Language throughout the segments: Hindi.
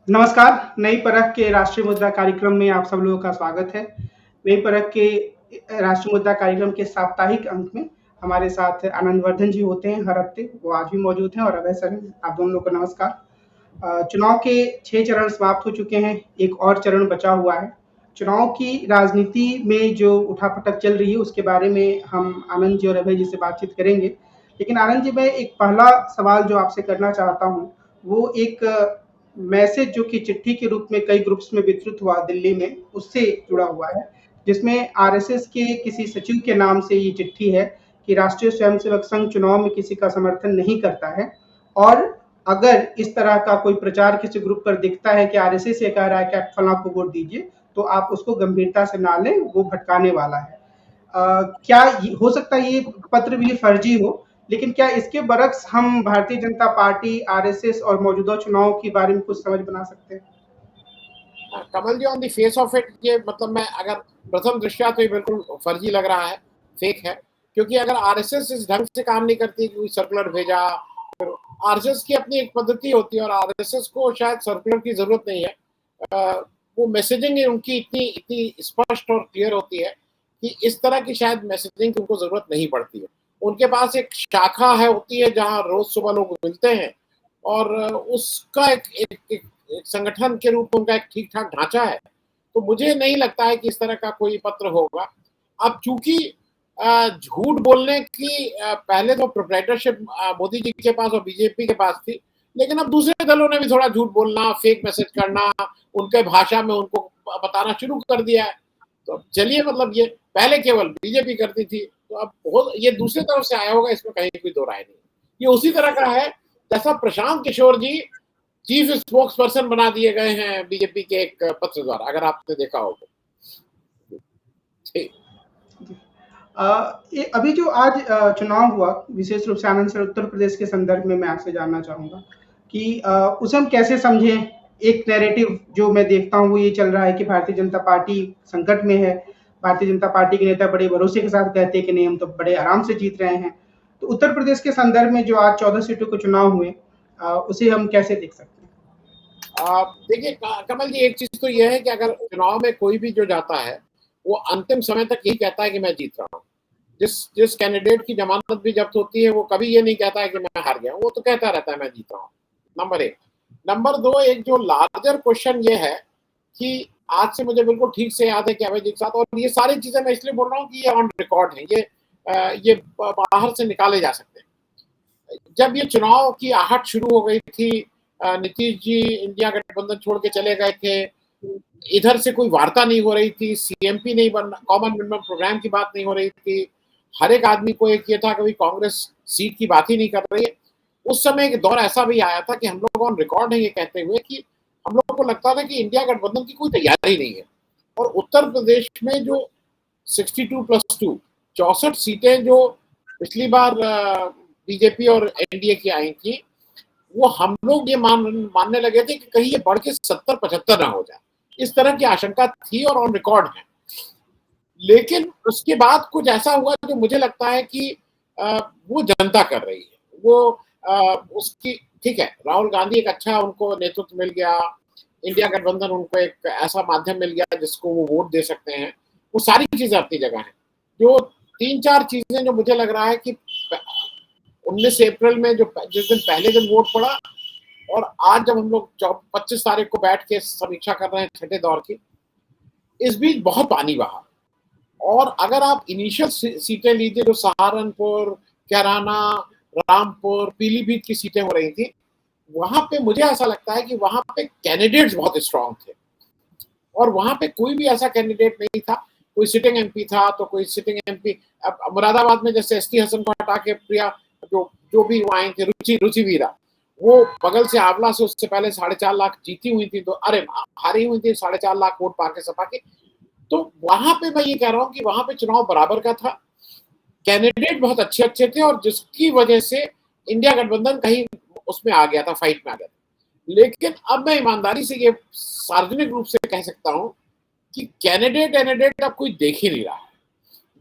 नमस्कार, नई परख के राष्ट्रीय मुद्रा कार्यक्रम में आप सब लोगों का स्वागत है। नई परख के राष्ट्रीय मुद्रा कार्यक्रम के साप्ताहिक अंक में हमारे साथ आनंद वर्धन जी होते हैं हर हफ्ते, वो आज भी मौजूद हैं और अभय सर हैं। आप दोनों लोग को नमस्कार। चुनाव के 6 चरण समाप्त हो चुके हैं, एक और चरण बचा हुआ है। चुनाव की राजनीति में जो उठापटक चल रही है उसके बारे में हम आनंद जी और अभय जी से बातचीत करेंगे। लेकिन आनंद जी, मैं एक पहला सवाल जो आपसे करना चाहता हूँ, वो एक मैसेज जो कि चिट्ठी के रूप में कई ग्रुप्स में वितरित हुआ दिल्ली में, उससे जुड़ा हुआ है, जिसमें आरएसएस के किसी सचिव के नाम से ये चिट्ठी है कि राष्ट्रीय स्वयंसेवक संघ चुनाव में किसी का समर्थन नहीं करता है, और अगर इस तरह का कोई प्रचार किसी ग्रुप पर दिखता है कि आरएसएस ये कह रहा है कि आप फलां को वोट दीजिए, तो आप उसको गंभीरता से ना लें, वो भटकाने वाला है। क्या हो सकता है ये पत्र भी फर्जी हो, लेकिन क्या इसके बरक्स हम भारतीय जनता पार्टी, आरएसएस और मौजूदा चुनाव के बारे में कुछ समझ बना सकते हैं? Kamal ji, on the face of it ये मतलब मैं अगर प्रथम दृष्टया तो ये बिल्कुल फर्जी लग रहा है, फेक है। क्योंकि अगर आरएसएस इस ढंग से काम नहीं करती कि कोई सर्कुलर भेजा, फिर आरएसएस की अपनी एक पद्धति होती है और आरएसएस को शायद सर्कुलर की जरूरत नहीं है। वो मैसेजिंग उनकी इतनी इतनी स्पष्ट और क्लियर होती है कि इस तरह की शायद मैसेजिंग की उनको जरूरत नहीं पड़ती है। उनके पास एक शाखा है होती है जहां रोज सुबह लोग मिलते हैं और उसका एक संगठन के रूप में उनका एक ठीक ठाक ढांचा है। तो मुझे नहीं लगता है कि इस तरह का कोई पत्र होगा। अब चूंकि झूठ बोलने की पहले तो प्रोप्राइटरशिप मोदी जी के पास और बीजेपी के पास थी, लेकिन अब दूसरे दलों ने भी थोड़ा झूठ बोलना, फेक मैसेज करना, उनके भाषा में उनको बताना शुरू कर दिया है। तो चलिए, मतलब ये पहले केवल बीजेपी करती थी, तो अब ये दूसरी तरफ से आया होगा, इसमें कहीं कोई दो राय नहीं। ये उसी तरह का है जैसा प्रशांत किशोर जी चीफ स्पोक्स पर्सन बना दिए गए हैं बीजेपी के एक पत्र द्वारा, अगर आपने देखा हो तो। अभी जो आज चुनाव हुआ, विशेष रूप से आनंद सर उत्तर प्रदेश के संदर्भ में मैं आपसे जानना चाहूंगा कि उसे हम कैसे समझें। एक नैरेटिव जो मैं देखता हूँ वो ये चल रहा है कि भारतीय जनता पार्टी संकट में है। भारतीय जनता पार्टी के नेता बड़े भरोसे के साथ कहते हैं कि नहीं, हम तो बड़े आराम से जीत रहे हैं। तो उत्तर प्रदेश के संदर्भ में जो आज 14 सीटों के चुनाव हुए, उसे हम कैसे देख सकते हैं? देखिए कमल जी, एक चीज तो यह है कि अगर चुनाव में कोई भी जो जाता है वो अंतिम समय तक यही कहता है कि मैं जीत रहा हूँ। जिस जिस कैंडिडेट की जमानत भी जब्त होती है वो कभी ये नहीं कहता है कि मैं हार गया हूँ, वो तो कहता रहता है मैं जीत रहा हूँ। नंबर एक। नंबर दो, एक जो लार्जर क्वेश्चन ये है कि आज से मुझे बिल्कुल ठीक से याद है कि अभय जी के साथ, और ये सारी चीजें मैं इसलिए बोल रहा हूँ कि ये ऑन रिकॉर्ड है, ये बाहर से निकाले जा सकते हैं। जब ये चुनाव की आहट शुरू हो गई थी, नीतीश जी इंडिया गठबंधन छोड़ के चले गए थे, इधर से कोई वार्ता नहीं हो रही थी, सीएमपी नहीं बन, कॉमन मिनिमम प्रोग्राम की बात नहीं हो रही थी, हर एक आदमी को एक ये था कि कांग्रेस सीट की बात ही नहीं कर रही है। उस समय एक दौर ऐसा भी आया था कि हम लोग ऑन रिकॉर्ड है ये कहते हुए कि हम लोगों को लगता था कि इंडिया गठबंधन की कोई तैयारी नहीं है। और उत्तर प्रदेश में जो 62+2 64 सीटें जो पिछली बार बीजेपी और एनडीए की आई थी, वो हम लोग ये मानने लगे थे कि कहीं ये बढ़ के 70-75 ना हो जाए, इस तरह की आशंका थी और ऑन रिकॉर्ड है। लेकिन उसके बाद कुछ ऐसा हुआ जो मुझे लगता है कि वो जनता कर रही है, वो उसकी ठीक है, राहुल गांधी एक अच्छा उनको नेतृत्व मिल गया, इंडिया गठबंधन उनको एक ऐसा माध्यम मिल गया जिसको वो वोट दे सकते हैं, वो सारी चीजें अपनी जगह हैं। जो 3-4 चीजें जो मुझे लग रहा है कि 19 अप्रैल में जो जिस दिन पहले दिन वोट पड़ा और आज जब हम लोग 25 तारीख को बैठ के समीक्षा कर रहे हैं छठे दौर की, इस बीच बहुत पानी बहा। और अगर आप इनिशियल सीटें लीजिए जो सहारनपुर, कैराना, रामपुर, पीलीभीत की सीटें हो रही थी, वहां पे मुझे ऐसा लगता है कि वहां पे कैंडिडेट्स बहुत स्ट्रांग थे और वहां पे कोई भी ऐसा कैंडिडेट नहीं था। कोई सिटिंग एमपी था तो कोई सिटिंग एमपी, अब मुरादाबाद में जैसे एसटी हसन को हटा के प्रिया जो जो भी वहां थे, रुचि वीरा, वो बगल से आंवला से उससे पहले 4.5 लाख जीती हुई थी, तो अरे हारी हुई थी 4.5 लाख वोट पाके सपा के। तो वहां पे मैं ये कह रहा हूँ कि वहां पे चुनाव बराबर का था, कैंडिडेट बहुत अच्छे अच्छे थे और जिसकी वजह से इंडिया गठबंधन कहीं उसमें आ गया था, फाइट में आ गया था। लेकिन अब मैं ईमानदारी से ये सार्वजनिक रूप से कह सकता हूं कि कैंडिडेट अब कोई देख ही नहीं रहा है।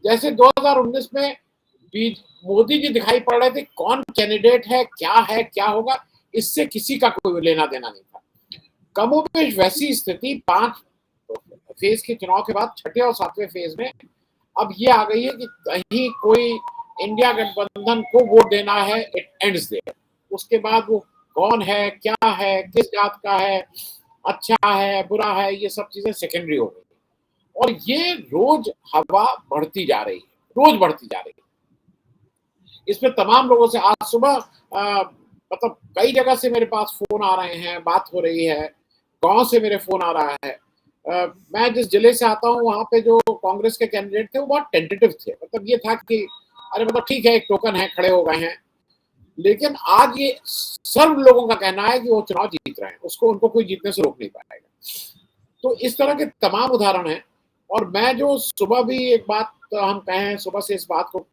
जैसे 2019 में मोदी जी दिखाई पड़ रहे थे, कौन कैंडिडेट है क्या होगा, इससे किसी का कोई लेना देना नहीं था। कमोबेश वैसी स्थिति 5 फेज के चुनाव के बाद छठे और 7वें फेज में अब ये आ गई है कि कहीं कोई इंडिया गठबंधन को वोट देना है, इट एंड्स देयर। उसके बाद वो कौन है, क्या है, किस जात का है, अच्छा है, बुरा है, ये सब चीजें सेकेंडरी हो गई और ये रोज हवा बढ़ती जा रही है, रोज बढ़ती जा रही है। इसमें तमाम लोगों से आज सुबह मतलब कई जगह से मेरे पास फोन आ रहे हैं, बात हो रही है, गांव से मेरे फोन आ रहा है। मैं जिस जिले से आता हूँ वहां पे जो कांग्रेस के कैंडिडेट थे वो बहुत टेंटेटिव थे, मतलब ये था कि अरे मतलब ठीक है, एक टोकन है, खड़े हो गए हैं। लेकिन आज ये सर्व लोगों का कहना है कि वो चुनाव जीत रहे हैं, उसको उनको कोई जीतने से रोक नहीं पाएगा। तो इस तरह के तमाम उदाहरण हैं। और मैं जो सुबह भी एक बात हम कहें, सुबह से इस बात को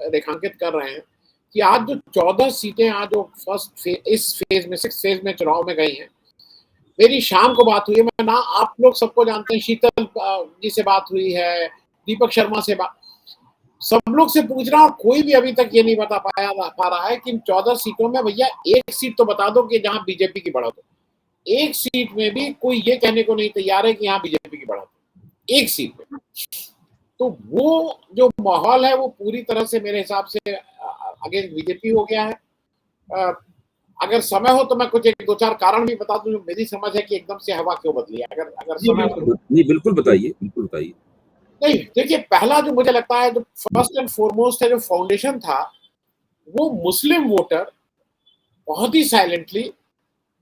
रेखांकित कर रहे हैं कि आज जो 14 सीटें आज जो इस फेज में 6 फेज में चुनाव में गई हैं, मेरी शाम को बात हुई है, मैं ना आप लोग सबको जानते हैं, शीतल जी से बात हुई है, दीपक शर्मा से बात, सब लोग से पूछ रहा हूँ, कोई भी अभी तक ये नहीं बता पा रहा है कि इन 14 सीटों में भैया एक सीट तो बता दो कि जहां बीजेपी की बढ़त हो। एक सीट में भी कोई ये कहने को नहीं तैयार है कि यहाँ बीजेपी की बढ़त हो, एक सीट में। तो वो जो माहौल है वो पूरी तरह से मेरे हिसाब से अगेंस्ट बीजेपी हो गया है। अगर समय हो तो मैं कुछ 1-2-4 कारण भी बता दूं जो मेरी समझ है कि एकदम से हवा क्यों बदली है। अगर अगर समय हो बिल्कुल बताइए, बिल्कुल बताइए। नहीं, देखिए, पहला जो मुझे लगता है, जो फर्स्ट एंड फॉरमोस्ट है, जो फाउंडेशन था, वो मुस्लिम वोटर बहुत ही साइलेंटली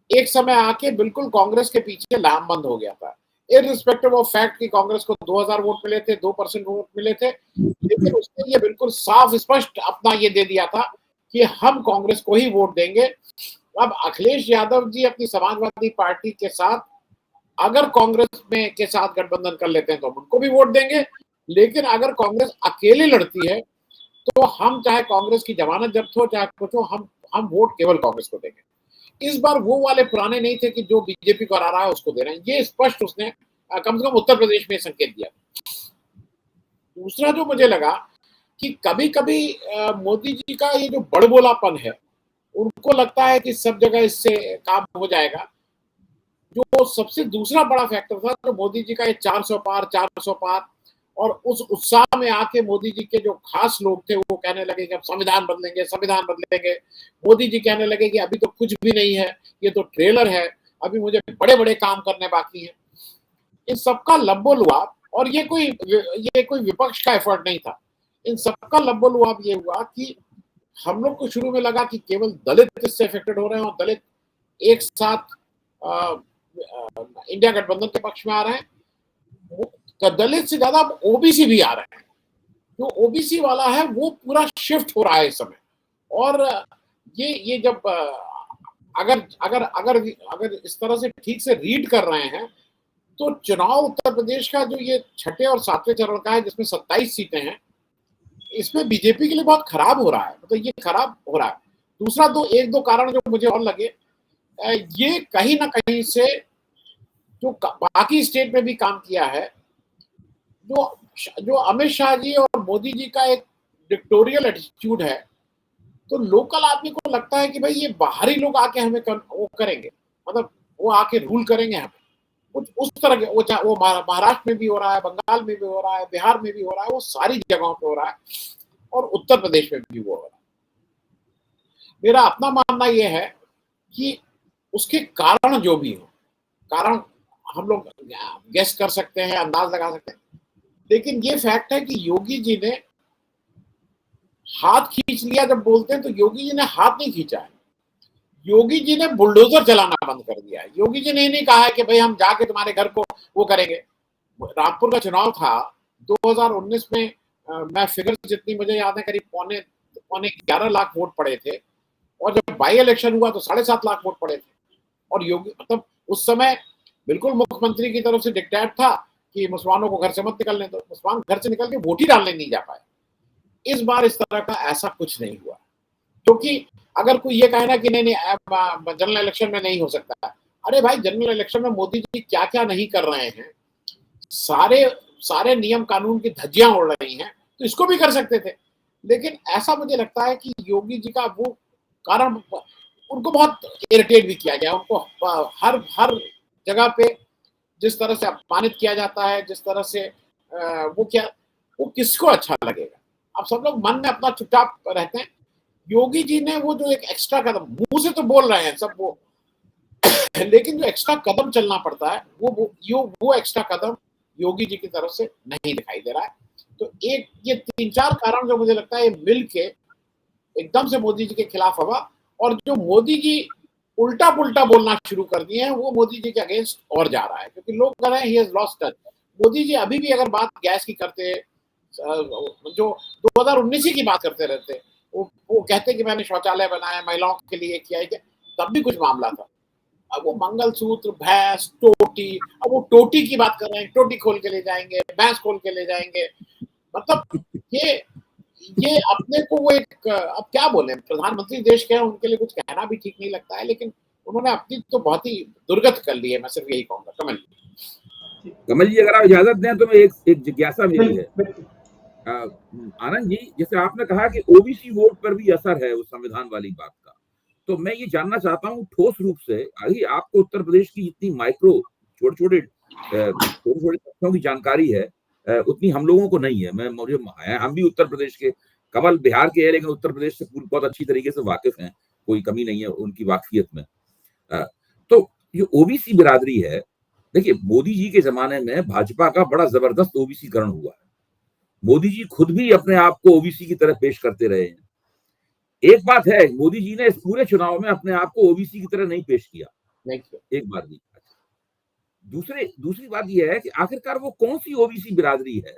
एक समय आके बिल्कुल कांग्रेस के पीछे लामबंद हो गया था, इररिस्पेक्टिव ऑफ फैक्ट कि कांग्रेस को 2000 वोट मिले थे, 2% वोट मिले थे, लेकिन उसने ये बिल्कुल साफ स्पष्ट अपना ये दे दिया था कि हम कांग्रेस को ही वोट देंगे। अब अखिलेश यादव जी अपनी समाजवादी पार्टी के साथ अगर कांग्रेस में के साथ गठबंधन कर लेते हैं तो हम उनको भी वोट देंगे, लेकिन अगर कांग्रेस अकेले लड़ती है तो हम चाहे कांग्रेस की जमानत जब्त हो, चाहे कुछ हो, हम वोट केवल कांग्रेस को देंगे। इस बार वो वाले पुराने नहीं थे कि जो बीजेपी को हरा रहा है उसको दे रहे हैं, ये स्पष्ट उसने कम से कम उत्तर प्रदेश में संकेत दिया। दूसरा जो मुझे लगा कि कभी कभी मोदी जी का ये जो बड़बोलापन है, उनको लगता है कि सब जगह इससे काम हो जाएगा। जो सबसे दूसरा बड़ा फैक्टर था, तो मोदी जी का ये 400 पार 400 पार, और उस उत्साह में आके मोदी जी के जो खास लोग थे वो कहने लगे कि अब संविधान बदलेंगे, संविधान बदलेंगे। मोदी जी कहने लगे कि अभी तो कुछ भी नहीं है, ये तो ट्रेलर है, अभी मुझे बड़े बड़े काम करने बाकी हैं। इन सबका लब्बो-लुआब, और ये कोई विपक्ष का एफर्ट नहीं था, इन सबका लब्बो-लुआब ये हुआ कि हम लोग को शुरू में लगा कि केवल दलित इससे अफेक्टेड हो रहे हैं और दलित एक साथ इंडिया गठबंधन के पक्ष में आ रहे हैं। दलित से ज्यादा ओबीसी भी आ रहे हैं। जो ओबीसी वाला है वो पूरा शिफ्ट हो रहा है इस समय। और ये जब अगर अगर अगर अगर इस तरह से ठीक से रीड कर रहे हैं तो चुनाव उत्तर प्रदेश का जो ये छठे और 7वें चरण का है, जिसमें 27 सीटें हैं, इसमें बीजेपी के लिए बहुत खराब हो रहा है, मतलब ये खराब हो रहा है। दूसरा एक दो कारण जो मुझे और लगे, ये कहीं ना कहीं से जो बाकी स्टेट में भी काम किया है, जो अमित शाह जी और मोदी जी का एक डिक्टोरियल एटीट्यूड है, तो लोकल आदमी को लगता है कि भाई ये बाहरी लोग आके हमें वो करेंगे, मतलब वो आके रूल करेंगे हमें, कुछ उस तरह के। वो महाराष्ट्र में भी हो रहा है, बंगाल में भी हो रहा है, बिहार में भी हो रहा है, वो सारी जगहों पे हो रहा है, और उत्तर प्रदेश में भी वो हो रहा है। मेरा अपना मानना यह है कि उसके कारण जो भी हो, कारण हम लोग गेस कर सकते हैं, अंदाज लगा सकते हैं, लेकिन ये फैक्ट है कि योगी जी ने हाथ खींच लिया। जब बोलते हैं तो योगी जी ने हाथ नहीं खींचा है, योगी जी ने बुलडोजर चलाना बंद कर दिया है। योगी जी ने नहीं कहा है कि भाई हम जाके तुम्हारे घर को वो करेंगे। रामपुर का चुनाव था 2019 में, मैं फिगर जितनी मुझे याद है करीब पौने 11 लाख वोट पड़े थे, और जब बाई इलेक्शन हुआ तो 7.5 लाख वोट पड़े थे। और योगी मतलब उस समय बिल्कुल मुख्यमंत्री की तरफ से डिक्टेट था कि मुसलमानों को घर से मत निकलने दो, मुसलमान घर से निकल के वोट ही डालने नहीं जा पाए। इस बार इस तरह का ऐसा कुछ नहीं हुआ, क्योंकि अगर कोई ये कहे ना कि नहीं जनरल इलेक्शन में नहीं हो सकता, अरे भाई जनरल इलेक्शन में मोदी जी क्या क्या नहीं कर रहे हैं, सारे नियम कानून की धज्जियां उड़ रही हैं, तो इसको भी कर सकते थे। लेकिन ऐसा मुझे लगता है कि योगी जी का वो कारण, उनको बहुत इरिटेट भी किया गया, उनको हर जगह पे जिस तरह से अपमानित किया जाता है, जिस तरह से वो किसको अच्छा लगेगा? आप सब लोग मन में अपना चुपचाप रहते हैं। योगी जी ने वो जो एक एक्स्ट्रा कदम, मुंह से तो बोल रहे हैं सब वो, लेकिन जो एक्स्ट्रा कदम चलना पड़ता है वो एक्स्ट्रा कदम योगी जी की तरफ से नहीं दिखाई दे रहा है। तो एक ये 3-4 कारण जो मुझे लगता है मिल के एकदम से मोदी जी के खिलाफ हवा, और जो मोदी जी उल्टा पुल्टा बोलना शुरू कर दिए हैं वो मोदी जी के अगेंस्ट और जा रहा है, क्योंकि लोग कह रहे हैं he has lost touch. Modi ji अभी भी अगर बात गैस की करते, जो 2019 की बात करते रहते, वो कहते कि मैंने शौचालय बनाया, महिलाओं के लिए किया है, तब भी कुछ मामला था। अब वो मंगलसूत्र, भैंस, टोटी, अब वो टोटी की बात कर रहे हैं, टोटी खोल के ले जाएंगे, भैंस खोल के ले जाएंगे। मतलब ये अपने को वो एक, अब क्या बोले, प्रधानमंत्री देश के हैं, उनके लिए कुछ कहना भी ठीक नहीं लगता है, लेकिन उन्होंने अपनी तो बहुत ही दुर्गत कर ली है, मैं सिर्फ यही कहूंगा। कमल जी, अगर आप इजाजत दें तो मैं एक जिज्ञासा मेरी है। आनंद जी, जैसे आपने कहा कि ओबीसी वोट पर भी असर है उस संविधान वाली बात का, तो मैं ये जानना चाहता हूँ ठोस रूप से, अभी आपको उत्तर प्रदेश की जितनी माइक्रो छोटे छोटे तथ्यों की जानकारी है उतनी हम लोगों को नहीं है। हम भी उत्तर प्रदेश के, कमल बिहार के है, लेकिन उत्तर प्रदेश से बहुत अच्छी तरीके से वाकिफ हैं, कोई कमी नहीं है उनकी वाकिफियत में। तो ये ओबीसी बिरादरी है, देखिए मोदी जी के जमाने में भाजपा का बड़ा जबरदस्त ओबीसी करण हुआ है। मोदी जी खुद भी अपने आप को ओबीसी की तरह पेश करते रहे हैं। एक बात है, मोदी जी ने इस पूरे चुनाव में अपने आप को ओबीसी की तरह नहीं पेश किया, एक बार भी। दूसरी बात यह है कि आखिरकार वो कौन सी ओबीसी बिरादरी है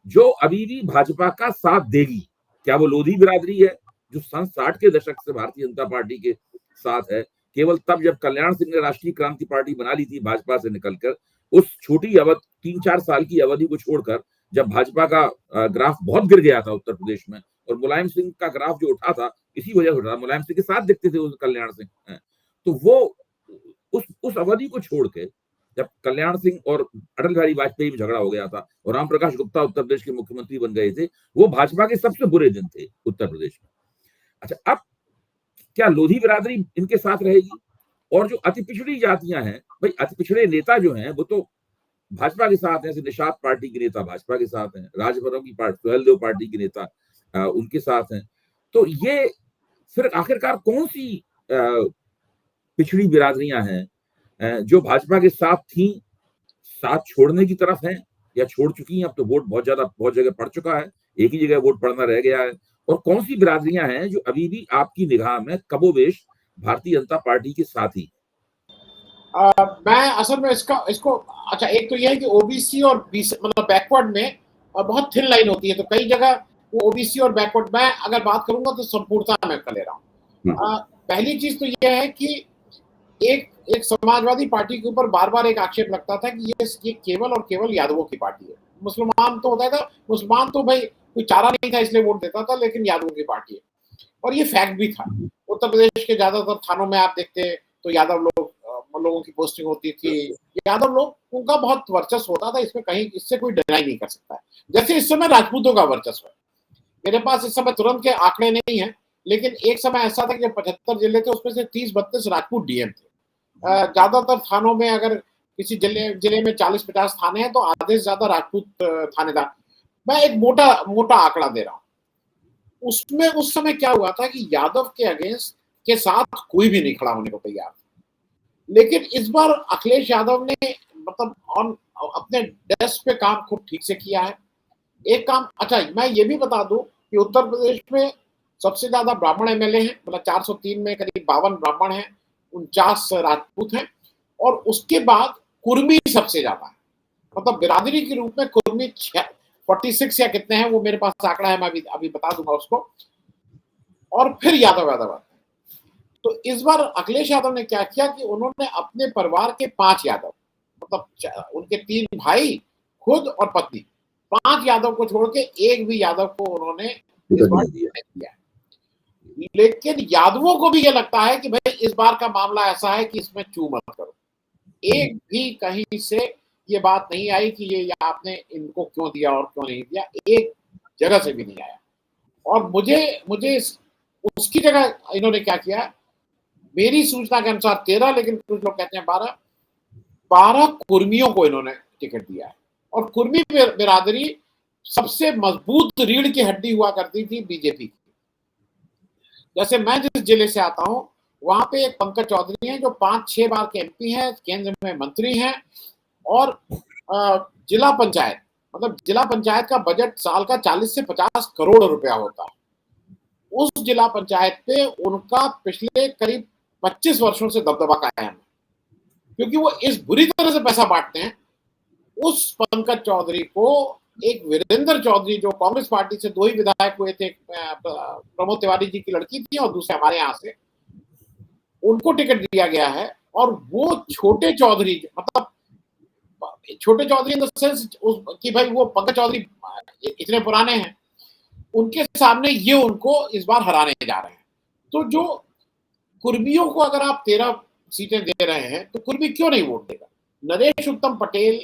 जो अभी भी भाजपा का साथ देगी? क्या वो लोधी बिरादरी है जो सन 60 के दशक से भारतीय जनता पार्टी के साथ है? केवल तब जब कल्याण सिंह ने राष्ट्रीय क्रांति पार्टी बना ली थी भाजपा से निकलकर, उस छोटी अवधि 3-4 साल की अवधि को छोड़कर, जब भाजपा का ग्राफ बहुत गिर गया था उत्तर प्रदेश में, और मुलायम सिंह का ग्राफ जो उठा था इसी वजह से उठा, मुलायम सिंह के साथ दिखते थे उस कल्याण सिंह, तो वो उस अवधि को छोड़ के, जब कल्याण सिंह और अटल बिहारी वाजपेयी में झगड़ा हो गया था और राम प्रकाश गुप्ता उत्तर प्रदेश के मुख्यमंत्री बन गए थे, वो भाजपा के सबसे बुरे दिन थे उत्तर प्रदेश में। अच्छा, अब क्या लोधी बिरादरी इनके साथ रहेगी? और जो अति पिछड़ी जातियां हैं, भाई अति पिछड़े नेता जो हैं वो तो भाजपा के साथ हैं, निषाद पार्टी के नेता भाजपा के साथ हैं, राजभवन की पार्टी, सुहेलदेव पार्टी के नेता उनके साथ हैं। तो ये फिर आखिरकार कौन सी पिछड़ी बिरादरियां हैं जो भाजपा के साथ थी, साथ छोड़ने की तरफ हैं या छोड़ चुकी हैं? अब तो वोट बहुत जगह पड़ चुका है, एक ही जगह वोट पड़ना रह गया है। और कौन सी बिरादरियां हैं जो अभी भी आपकी निगाह में कमोबेश भारतीय जनता पार्टी के साथ ही? मैं असल में इसको अच्छा, एक तो यह है कि ओबीसी और मतलब बैकवर्ड में बहुत थिन लाइन होती है, तो कई जगह वो ओबीसी और बैकवर्ड, मैं अगर बात करूंगा तो संपूर्णता में कर ले रहा हूँ। पहली चीज तो यह है कि एक समाजवादी पार्टी के ऊपर बार बार एक आक्षेप लगता था कि ये केवल और केवल यादवों की पार्टी है। मुसलमान तो होता था, मुसलमान तो भाई कोई चारा नहीं था इसलिए वोट देता था, लेकिन यादवों की पार्टी है, और ये फैक्ट भी था। उत्तर प्रदेश के ज्यादातर थानों में आप देखते तो यादव लोगों की पोस्टिंग होती थी, यादव लोग उनका बहुत वर्चस्व होता था, इसमें कहीं इससे कोई डिनाई नहीं कर सकता है। जैसे इस समय राजपूतों का वर्चस्व है, मेरे पास इस समय तुरंत के आंकड़े नहीं है, लेकिन एक समय ऐसा था कि जब 75 जिले थे उसमें से 30-32 राजपूत डीएम थे। ज्यादातर थानों में अगर किसी जिले में 40-50 थाने हैं तो आधे से ज्यादा राजपूत थानेदार। मैं एक मोटा आंकड़ा दे रहा हूं। उसमें उस समय क्या हुआ था कि यादव के अगेंस्ट के साथ कोई भी नहीं खड़ा होने को तैयार, लेकिन इस बार अखिलेश यादव ने मतलब अपने डेस्क पे काम खूब ठीक से किया है। एक काम, अच्छा मैं ये भी बता दूं कि उत्तर प्रदेश में सबसे ज्यादा ब्राह्मण एमएलए हैं, मतलब 403 में करीब 52 ब्राह्मण हैं, 49 राजपूत हैं, और उसके बाद कुर्मी सबसे ज्यादा है। मतलब बिरादरी के रूप में कुर्मी 46 या कितने हैं, वो मेरे पास आंकड़ा है, मैं अभी बता दूंगा उसको, और फिर यादव आते हैं। तो इस बार अखिलेश यादव ने क्या किया कि उन्होंने अपने परिवार के 5 यादव, मतलब उनके 3 भाई, खुद और पत्नी, 5 यादव को छोड़ के एक भी यादव को उन्होंने इस बार नहीं दिया। लेकिन यादवों को भी ये लगता है कि भाई इस बार का मामला ऐसा है कि इसमें चू मत करो। एक भी कहीं से ये बात नहीं आई कि ये आपने इनको क्यों दिया और क्यों नहीं दिया, एक जगह से भी नहीं आया। और मुझे उसकी जगह इन्होंने क्या किया, मेरी सूचना के अनुसार 13, लेकिन कुछ लोग कहते हैं 12, 12 कुर्मियों को इन्होंने टिकट दिया है। और कुर्मी बिरादरी सबसे मजबूत रीढ़ की हड्डी हुआ करती थी बीजेपी की। जैसे मैं जिस जिले से आता हूं, वहां पे एक पंकज चौधरी हैं जो 5-6 बार के एमपी हैं, केंद्र में मंत्री हैं, और जिला पंचायत, मतलब जिला पंचायत का बजट साल का 40 से 50 करोड़ रुपया होता है। उस जिला पंचायत पे उनका पिछले करीब 25 वर्षों से दबदबा कायम है, क्योंकि वो इस बुरी तरह से पैसा बांटते हैं। उस पंकज चौधरी को एक वीरेंद्र चौधरी, जो कांग्रेस पार्टी से 2 ही विधायक हुए थे, प्रमोद तिवारी जी की लड़की थी और दूसरे हमारे यहाँ से, उनको टिकट दिया गया है। और वो छोटे चौधरी, मतलब छोटे चौधरी इन द सेंस कि भाई वो पंकज चौधरी इतने पुराने हैं, उनके सामने ये उनको इस बार हराने जा रहे हैं। तो जो कुर्मियों को अगर आप 13 सीटें दे रहे हैं तो कुर्मी क्यों नहीं वोट देगा? नरेश उत्तम पटेल,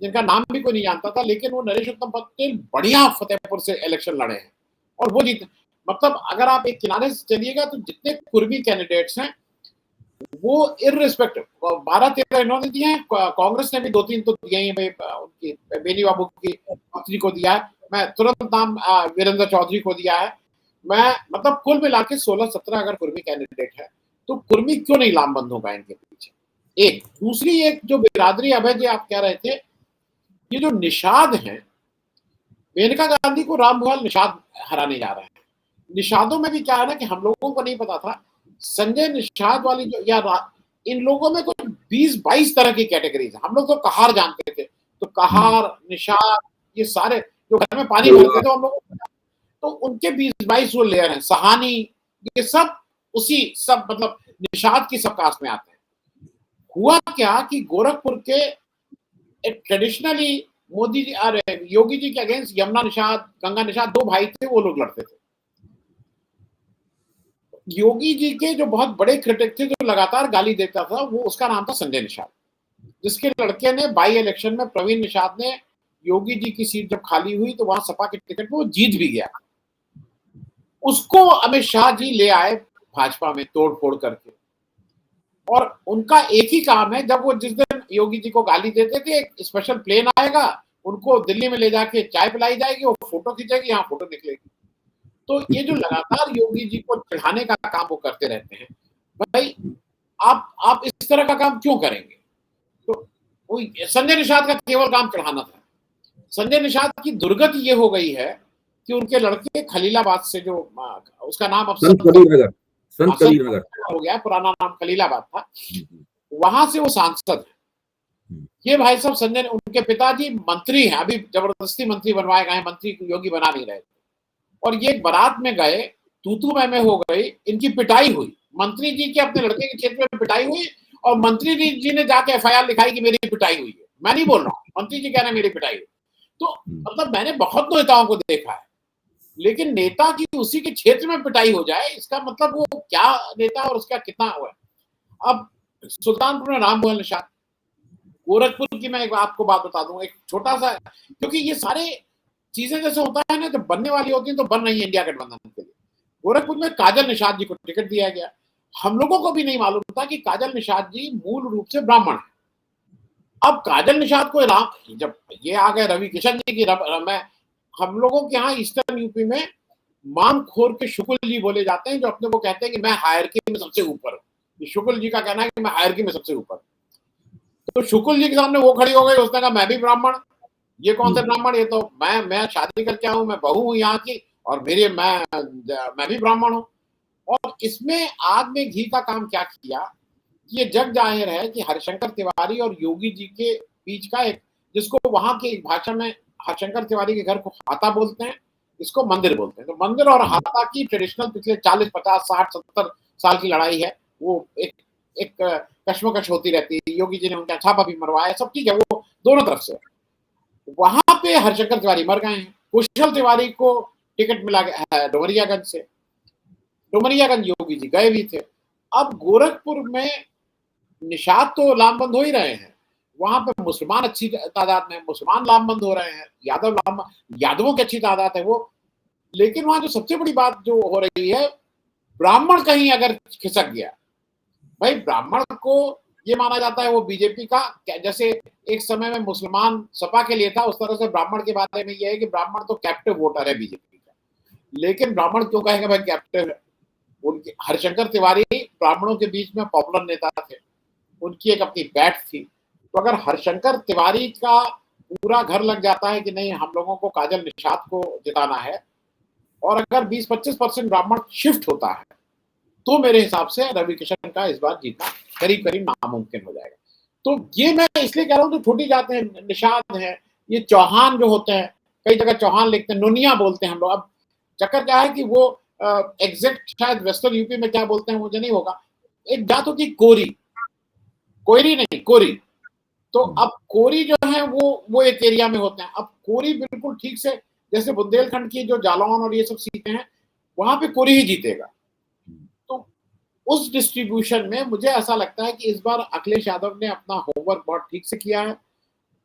जिनका नाम भी कोई नहीं जानता था, लेकिन वो नरेश उत्तम पटेल बढ़िया फतेहपुर से इलेक्शन लड़े हैं और वो जीते। मतलब अगर आप एक किनारे से चलिएगा तो जितने कुर्मी कैंडिडेट्स हैं वो इररिस्पेक्टिव 12-13 इन्होंने दिए हैं। कांग्रेस ने भी 2-3 तो दिए ही, उनकी बेनी बाबू की पत्नी को दिया है, मैं तुरंत नाम वीरेंद्र चौधरी को दिया है। मैं मतलब कुल मिला के 16-17 अगर कुर्मी कैंडिडेट है तो कुर्मी क्यों नहीं लामबंद होगा इनके पीछे? एक दूसरी, एक जो बिरादरी अभय जी आप कह रहे थे, ये जो निषाद हैं, मेनका गांधी को रामभुआल निषाद हराने जा रहे हैं। निषादों में भी क्या है ना कि हम लोगों को नहीं पता था, संजय निषाद वाली जो, या इन लोगों में कुछ 20-22 तरह की कैटेगरीज है। हम लोग तो कहार जानते थे, तो कहार, निषाद, ये सारे जो घर में पानी भरते थे हम लोग, तो उनके 20-22 वो लेयर हैं। सहानी, ये सब उसी सब मतलब निषाद की सब कास्ट में आते हैं। हुआ क्या कि गोरखपुर के एक ट्रेडिशनली मोदी जी और योगी जी के अगेंस्ट यमुना निषाद, गंगा निषाद 2 भाई थे, वो लोग लड़ते थे। योगी जी के जो बहुत बड़े क्रिटिक थे, जो लगातार गाली देता था, वो उसका नाम था संजय निषाद, जिसके लड़के ने बाई इलेक्शन में, प्रवीण निषाद ने, योगी जी की सीट जब खाली हुई तो वहां सपा के टिकट पे वो जीत भी गया। उसको अमित शाह जी ले आए भाजपा में तोड़ फोड़ करके, और उनका एक ही काम है, जब वो जिस दिन योगी जी को गाली देते थे, एक स्पेशल प्लेन आएगा, उनको दिल्ली में ले जाके चाय पिलाई जाएगी, वो फोटो खींचेगी, यहाँ फोटो निकलेगी। तो ये जो लगातार योगी जी को चढ़ाने का काम वो करते रहते हैं, भाई आप इस तरह का काम क्यों करेंगे? तो संजय निषाद का केवल काम चढ़ाना था। संजय निषाद की दुर्गति ये हो गई है कि उनके लड़के खलीलाबाद से, जो उसका नाम अब संत कलील नगर हो गया, पुराना नाम खलीलाबाद था, वहां से वो सांसद है। ये भाई साहब संजय, उनके पिताजी मंत्री हैं, अभी जबरदस्ती मंत्री बनवाए गए, मंत्री योगी बना नहीं रहे थे, और ये बारात में गए, तू मैं हो गई, इनकी पिटाई हुई, मंत्री जी के अपने लड़के के क्षेत्र में पिटाई हुई, और मंत्री जी ने जाके एफआईआर लिखाई कि मेरी पिटाई हुई है। मैं नहीं बोल रहा हूँ, मंत्री जी कह रहे हैं मेरी पिटाई हुई। तो मतलब मैंने बहुत नेताओं को देखा है, लेकिन नेता की उसी के क्षेत्र में पिटाई हो जाए, इसका मतलब वो क्या नेता और उसका कितना हुआ है। अब सुल्तानपुर में रामभुआल निषाद, गोरखपुर की मैं एक आपको बात बता दूं, एक छोटा सा, क्योंकि ये सारे चीजें जैसे होता है ना, जब बनने वाली होती है तो बन रही है इंडिया गठबंधन के लिए। गोरखपुर में काजल निषाद जी को टिकट दिया गया। हम लोगों को भी नहीं मालूम था कि काजल निषाद जी मूल रूप से ब्राह्मण है। अब काजल निषाद को जब ये आ गए रवि किशन जी की, हम लोगों के यहाँ ईस्टर्न यूपी में मामखोर के शुक्ल जी बोले जाते हैं, जो अपने को कहते हैं कि मैं हायरकी में सबसे ऊपर हूँ। शुक्ल जी का कहना है कि मैं हायरकी में सबसे ऊपर। तो शुक्ल जी के सामने वो खड़ी हो गई, उसने कहा मैं भी ब्राह्मण। ये कौन से ब्राह्मण? ये तो मैं शादी करके आऊं, मैं बहू हूं यहाँ की, और मैं भी ब्राह्मण हूं। और इसमें आग में घी का काम क्या किया, ये जग जाहिर है कि हरिशंकर तिवारी और योगी जी के बीच का एक, जिसको वहां की भाषा में हरिशंकर तिवारी के घर को हाता बोलते हैं, इसको मंदिर बोलते हैं। तो मंदिर और हाता की ट्रेडिशनल पिछले 40, 50, 60, 70 साल की लड़ाई है। वो एक कश्मकश होती रहती है। योगी जी ने उनका छापा भी मरवाया, सब ठीक है, वो दोनों तरफ से। वहां पे हरिशंकर तिवारी मर गए हैं। कुशल तिवारी को टिकट मिला गया डुमरियागंज से। डुमरियागंज योगी जी गए भी थे। अब गोरखपुर में निषाद तो लामबंद हो ही रहे हैं, वहां पे मुसलमान अच्छी तादाद में, मुसलमान लामबंद हो रहे हैं, यादवों की अच्छी तादाद है वो। लेकिन वहां जो सबसे बड़ी बात जो हो रही है, ब्राह्मण कहीं अगर खिसक गया, भाई ब्राह्मण को ये माना जाता है वो बीजेपी का, जैसे एक समय में मुसलमान सपा के लिए था, उस तरह से ब्राह्मण के बारे में ये है कि ब्राह्मण तो कैप्टिव वोटर है बीजेपी का। लेकिन ब्राह्मण क्यों कहेंगे भाई कैप्टिव है? उनके हरिशंकर तिवारी ब्राह्मणों के बीच में पॉपुलर नेता थे, उनकी एक अपनी बैठ थी। तो अगर हरिशंकर तिवारी का पूरा घर लग जाता है कि नहीं हम लोगों को काजल निषाद को जिताना है, और अगर 20-25% ब्राह्मण शिफ्ट होता है, तो मेरे हिसाब से रवि किशन का इस बार जीतना करीब करीब नामुमकिन हो जाएगा। तो ये मैं इसलिए कह रहा हूँ, तो छोटी जाते हैं, निषाद है, ये चौहान जो होते हैं, कई जगह चौहान लिखते हैं, नुनिया बोलते हैं हम लोग। अब चक्कर क्या है कि वो एग्जैक्ट शायद वेस्टर्न यूपी में क्या बोलते हैं मुझे नहीं होगा, एक जात होती कोरी, कोयरी नहीं कोरी। तो अब कोरी जो है वो एक एरिया में होते हैं। अब कोरी बिल्कुल ठीक से, जैसे बुंदेलखंड की जो जालौन और ये सब सीटें हैं, वहां पे कोरी ही जीतेगा। तो उस डिस्ट्रीब्यूशन में मुझे ऐसा लगता है कि इस बार अखिलेश यादव ने अपना होमवर्क बहुत ठीक से किया है।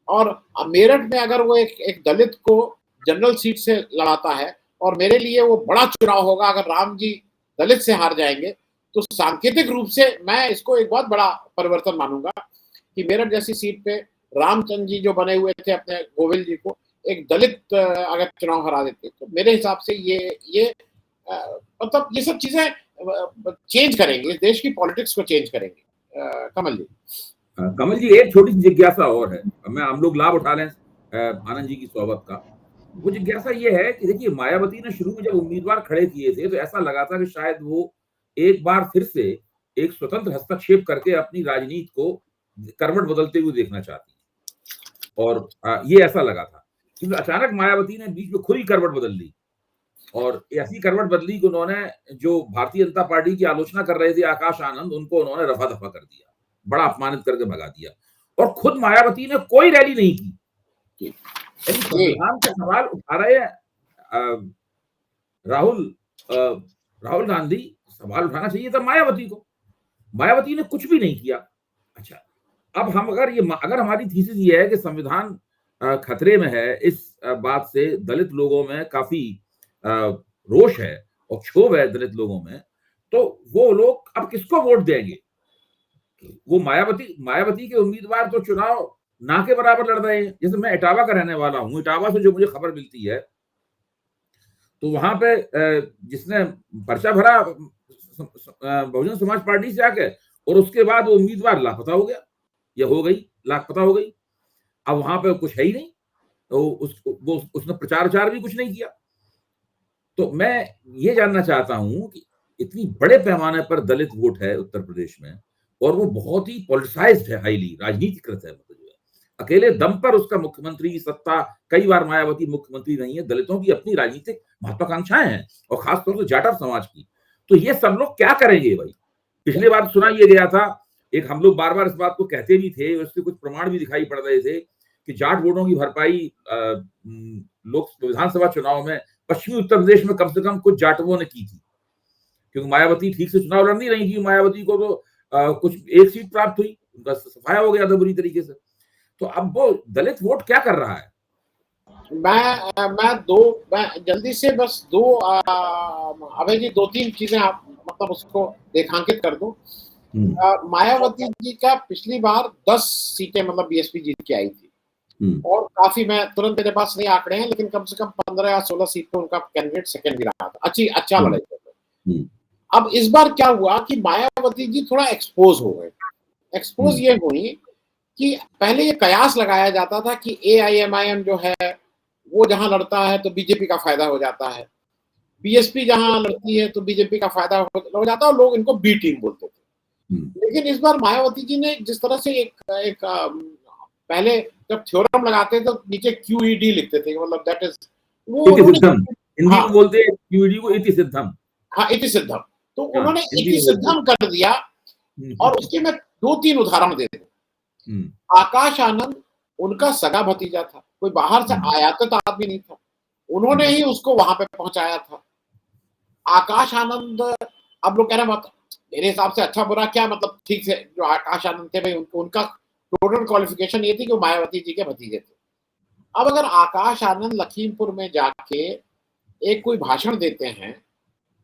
और मेरठ में अगर वो एक दलित को जनरल सीट से लड़ाता है, और मेरे लिए वो बड़ा चुनाव होगा अगर राम जी दलित से हार जाएंगे, तो सांकेतिक रूप से मैं इसको एक बहुत बड़ा परिवर्तन मानूंगा कि मेरठ जैसी सीट पे रामचंद्र जी जो बने हुए थे अपने गोविल जी को, एक दलित अगर चुनाव हरा देते, तो मेरे हिसाब से ये मतलब ये सब चीजें चेंज करेंगे, देश की पॉलिटिक्स को चेंज करेंगे। कमल जी एक छोटी सी जिज्ञासा और है, मैं हम लोग लाभ उठा लें आनंद जी की सोहबत का। वो जिज्ञासा ये है कि देखिए मायावती ने शुरू में जब उम्मीदवार खड़े किए थे तो ऐसा लगा था कि शायद वो एक बार फिर से एक स्वतंत्र हस्तक्षेप करके अपनी राजनीति को करवट बदलते हुए देखना चाहती है, और ये ऐसा लगा था। क्योंकि अचानक मायावती ने बीच में खुद ही करवट बदल ली, और ऐसी करवट बदली कि उन्होंने जो भारतीय जनता पार्टी की आलोचना कर रहे थे आकाश आनंद, उनको उन्होंने रफा दफा कर दिया, बड़ा अपमानित करके भगा दिया। और खुद मायावती ने कोई रैली नहीं की। संविधान का सवाल उठा रहे राहुल गांधी, सवाल उठाना चाहिए था मायावती को, मायावती ने कुछ भी नहीं किया। अच्छा, अब हम अगर हमारी थीसिस ये है कि संविधान खतरे में है, इस बात से दलित लोगों में काफी रोष है और क्षोभ है दलित लोगों में, तो वो लोग अब किसको वोट देंगे? वो मायावती के उम्मीदवार तो चुनाव ना के बराबर लड़ रहे हैं। जैसे मैं इटावा का रहने वाला हूं, इटावा से जो मुझे खबर मिलती है तो वहां पे जिसने पर्चा भरा बहुजन समाज पार्टी से आके, और उसके बाद वो उम्मीदवार लापता हो गया या हो गई, लापता हो गई। अब वहां पे कुछ है ही नहीं, तो उसने प्रचार भी कुछ नहीं किया। तो मैं ये जानना चाहता हूं कि इतनी बड़े पैमाने पर दलित वोट है उत्तर प्रदेश में, और वो बहुत ही पॉलिटिसाइज्ड है, हाईली राजनीतिकृत है। मतलब अकेले दम पर उसका मुख्यमंत्री की सत्ता, कई बार मायावती मुख्यमंत्री नहीं है, दलितों की अपनी राजनीतिक महत्वाकांक्षाएं हैं, और खासतौर से जाटव समाज की। तो ये सब लोग क्या करेंगे भाई? पिछले बार सुना ये गया था, एक हम लोग बार बार इस बात को कहते भी थे, उसके कुछ प्रमाण भी दिखाई पड़ रहे थे कि जाट वोटों की भरपाई लोक विधानसभा चुनाव में पश्चिमी उत्तर प्रदेश में कम से कम कुछ जाटवों ने की थी, क्योंकि मायावती ठीक से चुनाव लड़ नहीं रही थी। मायावती को तो कुछ एक सीट प्राप्त हुई, उनका सफाया हो गया था बुरी तरीके से। तो अब वो दलित वोट क्या कर रहा है? मैं जल्दी से बस अभय जी 2-3 चीजें आप मतलब उसको रेखांकित कर दूं। मायावती जी का पिछली बार 10 सीटें मतलब बीएसपी जीत के आई थी, और काफी, मैं तुरंत मेरे पास नहीं आंकड़े हैं, लेकिन कम से कम 15 या 16 सीट पे उनका कैंडिडेट सेकंड भी रहा था, अच्छा लड़ाई कर। अब इस बार क्या हुआ कि मायावती जी थोड़ा एक्सपोज हो गए। एक्सपोज ये हुई कि पहले ये कयास लगाया जाता था कि AIMIM जो है वो जहां लड़ता है तो बीजेपी का फायदा हो जाता है, बीएसपी जहां लड़ती है तो बीजेपी का फायदा हो जाता है, और लोग इनको बी टीम बोलते थे। लेकिन इस बार मायावती जी ने जिस तरह से एक पहले जब थ्योरम लगाते थे तो नीचे QED लिखते थे, मतलब दैट इज वो हिंदी में बोलते हैं QED को इति सिद्धम। हाँ, इति सिद्धम। तो उन्होंने इति सिद्धम कर दिया। और उसके मैं 2-3 उदाहरण दे दूं। आकाश आनंद उनका सगा भतीजा था, कोई बाहर से आयातित आदमी नहीं था, उन्होंने ही उसको वहां पे पहुंचाया था। आकाश आनंद, अब लोग कह रहे हैं मेरे हिसाब से अच्छा बुरा क्या, मतलब ठीक से जो आकाश आनंद थे भाई, उनका टोटल क्वालिफिकेशन ये थी कि वो मायावती जी के भतीजे थे। अब अगर आकाश आनंद लखीमपुर में जाके एक कोई भाषण देते हैं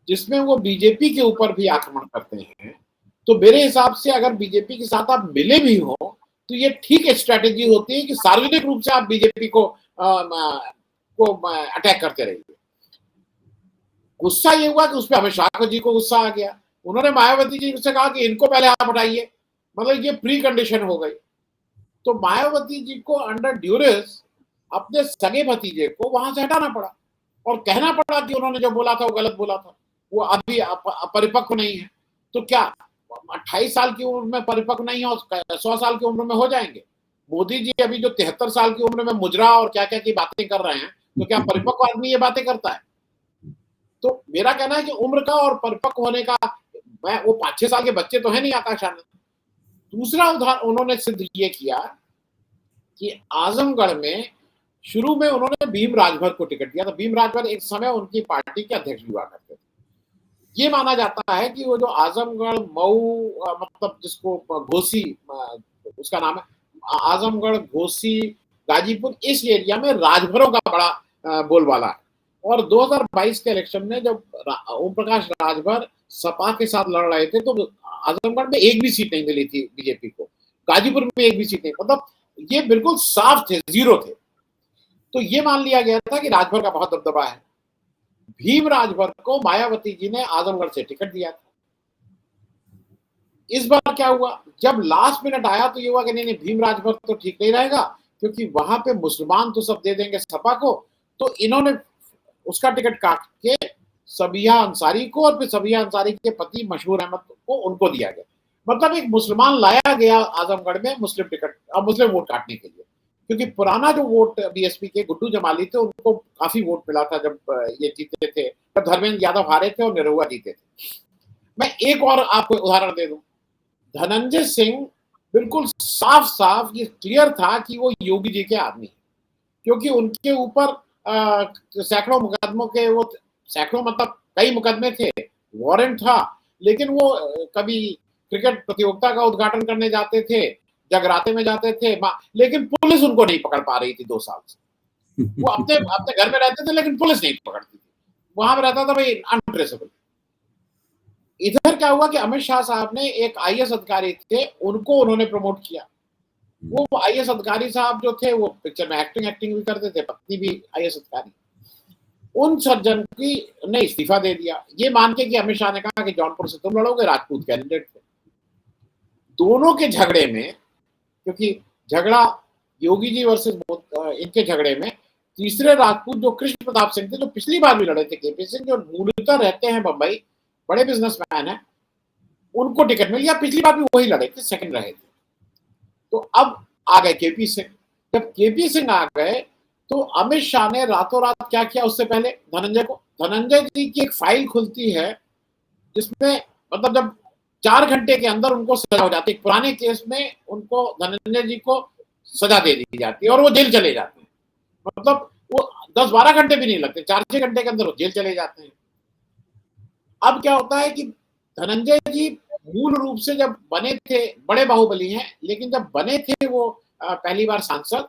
जिसमें वो बीजेपी के ऊपर भी आक्रमण करते हैं, तो मेरे हिसाब से अगर बीजेपी के साथ आप मिले भी हो तो ये ठीक स्ट्रेटेजी होती है कि सार्वजनिक रूप से आप बीजेपी को अटैक करते रहिए। गुस्सा ये हुआ कि उस पर अमित शाह जी को गुस्सा आ गया, उन्होंने मायावती जी से कहा कि इनको पहले आप हटाइए, मतलब ये प्री कंडीशन हो गई। तो मायावती जी को अंडर ड्यूरेस अपने सगे भतीजे को वहां से हटाना पड़ा और कहना पड़ा कि उन्होंने जो बोला था वो गलत बोला था, वो अभी परिपक्व नहीं है। तो क्या 28 साल की उम्र में परिपक्व नहीं हो, 100 साल की उम्र में हो जाएंगे? मोदी जी अभी जो 73 साल की उम्र में मुजरा और क्या क्या की बातें कर रहे हैं, तो क्या परिपक्व आदमी ये बातें करता है? तो मेरा कहना है कि उम्र का और परिपक्व होने का, मैं वो 5-6 साल के बच्चे तो है नहीं आकाश आनंद। दूसरा उदाहरण उन्होंने सिद्ध ये किया कि आजमगढ़ में शुरू में उन्होंने भीम राजभर को टिकट दिया था। भीम राजभर एक समय उनकी पार्टी के अध्यक्ष भी हुआ करते थे। ये माना जाता है कि वो जो आजमगढ़ मऊ, मतलब जिसको घोसी उसका नाम है, आजमगढ़ घोसी गाजीपुर, इस एरिया में राजभरों का बड़ा बोलबाला है। और 2022 के इलेक्शन में जब ओम प्रकाश राजभर सपा के साथ लड़ रहे थे तो आजमगढ़ में एक भी सीट नहीं मिली थी बीजेपी को, गाजीपुर में एक भी सीट नहीं, मतलब ये बिल्कुल साफ थे, जीरो थे। तो ये मान लिया गया था कि राजभर का बहुत दबदबा है। भीम राजभर को मायावती जी ने आजमगढ़ से टिकट दिया था। इस बार क्या हुआ, जब लास्ट मिनट आया तो ये हुआ कि नहीं भीम राजभर तो ठीक नहीं रहेगा, क्योंकि वहां पे मुसलमान तो सब दे देंगे सपा को, तो इन्होंने उसका टिकट काट के सबिया अंसारी को और फिर सबिया अंसारी के पति मशहूर अहमद को उनको दिया गया। मतलब एक मुसलमान लाया गया आजमगढ़ में मुस्लिम टिकट और मुस्लिम वोट काटने के लिए, क्योंकि पुराना जो वोट बीएसपी के गुड्डू जमाली थे उनको काफी वोट मिला था जब ये जीते थे, तब धर्मेंद्र यादव हारे थे और निरहुआ जीते थे। मैं एक और आपको उदाहरण दे दूं, धनंजय सिंह बिल्कुल साफ साफ ये क्लियर था कि वो योगी जी के आदमी है, क्योंकि उनके ऊपर सैकड़ों मुकदमों के, वो सैकड़ों मतलब कई मुकदमे थे, वारंट था, लेकिन वो कभी क्रिकेट प्रतियोगिता का उद्घाटन करने जाते थे, जगराते में जाते थे, लेकिन पुलिस उनको नहीं पकड़ पा रही थी 2 साल से। वो अपने घर में रहते थे लेकिन पुलिस नहीं पकड़ती थी, वहां पे रहता था भाई अनट्रेसेबल। इधर क्या हुआ कि अमित शाह साहब ने एक आईएएस अधिकारी थे, उनको उन्होंने प्रमोट किया। वो आईएएस अधिकारी साहब जो थे वो पिक्चर में एक्टिंग भी करते थे, पत्नी भी आईएएस अधिकारी। उन सज्जन की ने इस्तीफा दे दिया, ये मान के कि अमित शाह ने कहा कि जौनपुर से तुम लड़ोगे, राजपूत कैंडिडेट थे। दोनों के झगड़े में, क्योंकि झगड़ा योगी जी वर्सेस इनके झगड़े में तीसरे राजपूत जो कृष्ण प्रताप सिंह थे, जो पिछली बार भी लड़े थे केपी सिंह, जो मूलतः रहते हैं बंबई, बड़े बिजनेसमैन है, उनको टिकट मिल गया। पिछली बार भी वही लड़े थे, सेकंड रहे थे। तो अब आ गए केपी सिंह। जब केपी सिंह आ गए तो अमित शाह ने रातों रात क्या किया, उससे पहले धनंजय जी की एक फाइल खुलती है जिसमें मतलब जब 4 घंटे के अंदर उनको सजा हो जाती है। पुराने केस में उनको धनंजय जी को सजा दे दी जाती है और वो जेल चले जाते हैं, मतलब वो 10-12 घंटे भी नहीं लगते, 4-6 घंटे के अंदर वो जेल चले जाते हैं। अब क्या होता है कि धनंजय जी मूल रूप से जब बने थे, बड़े बाहुबली हैं, लेकिन जब बने थे वो पहली बार सांसद,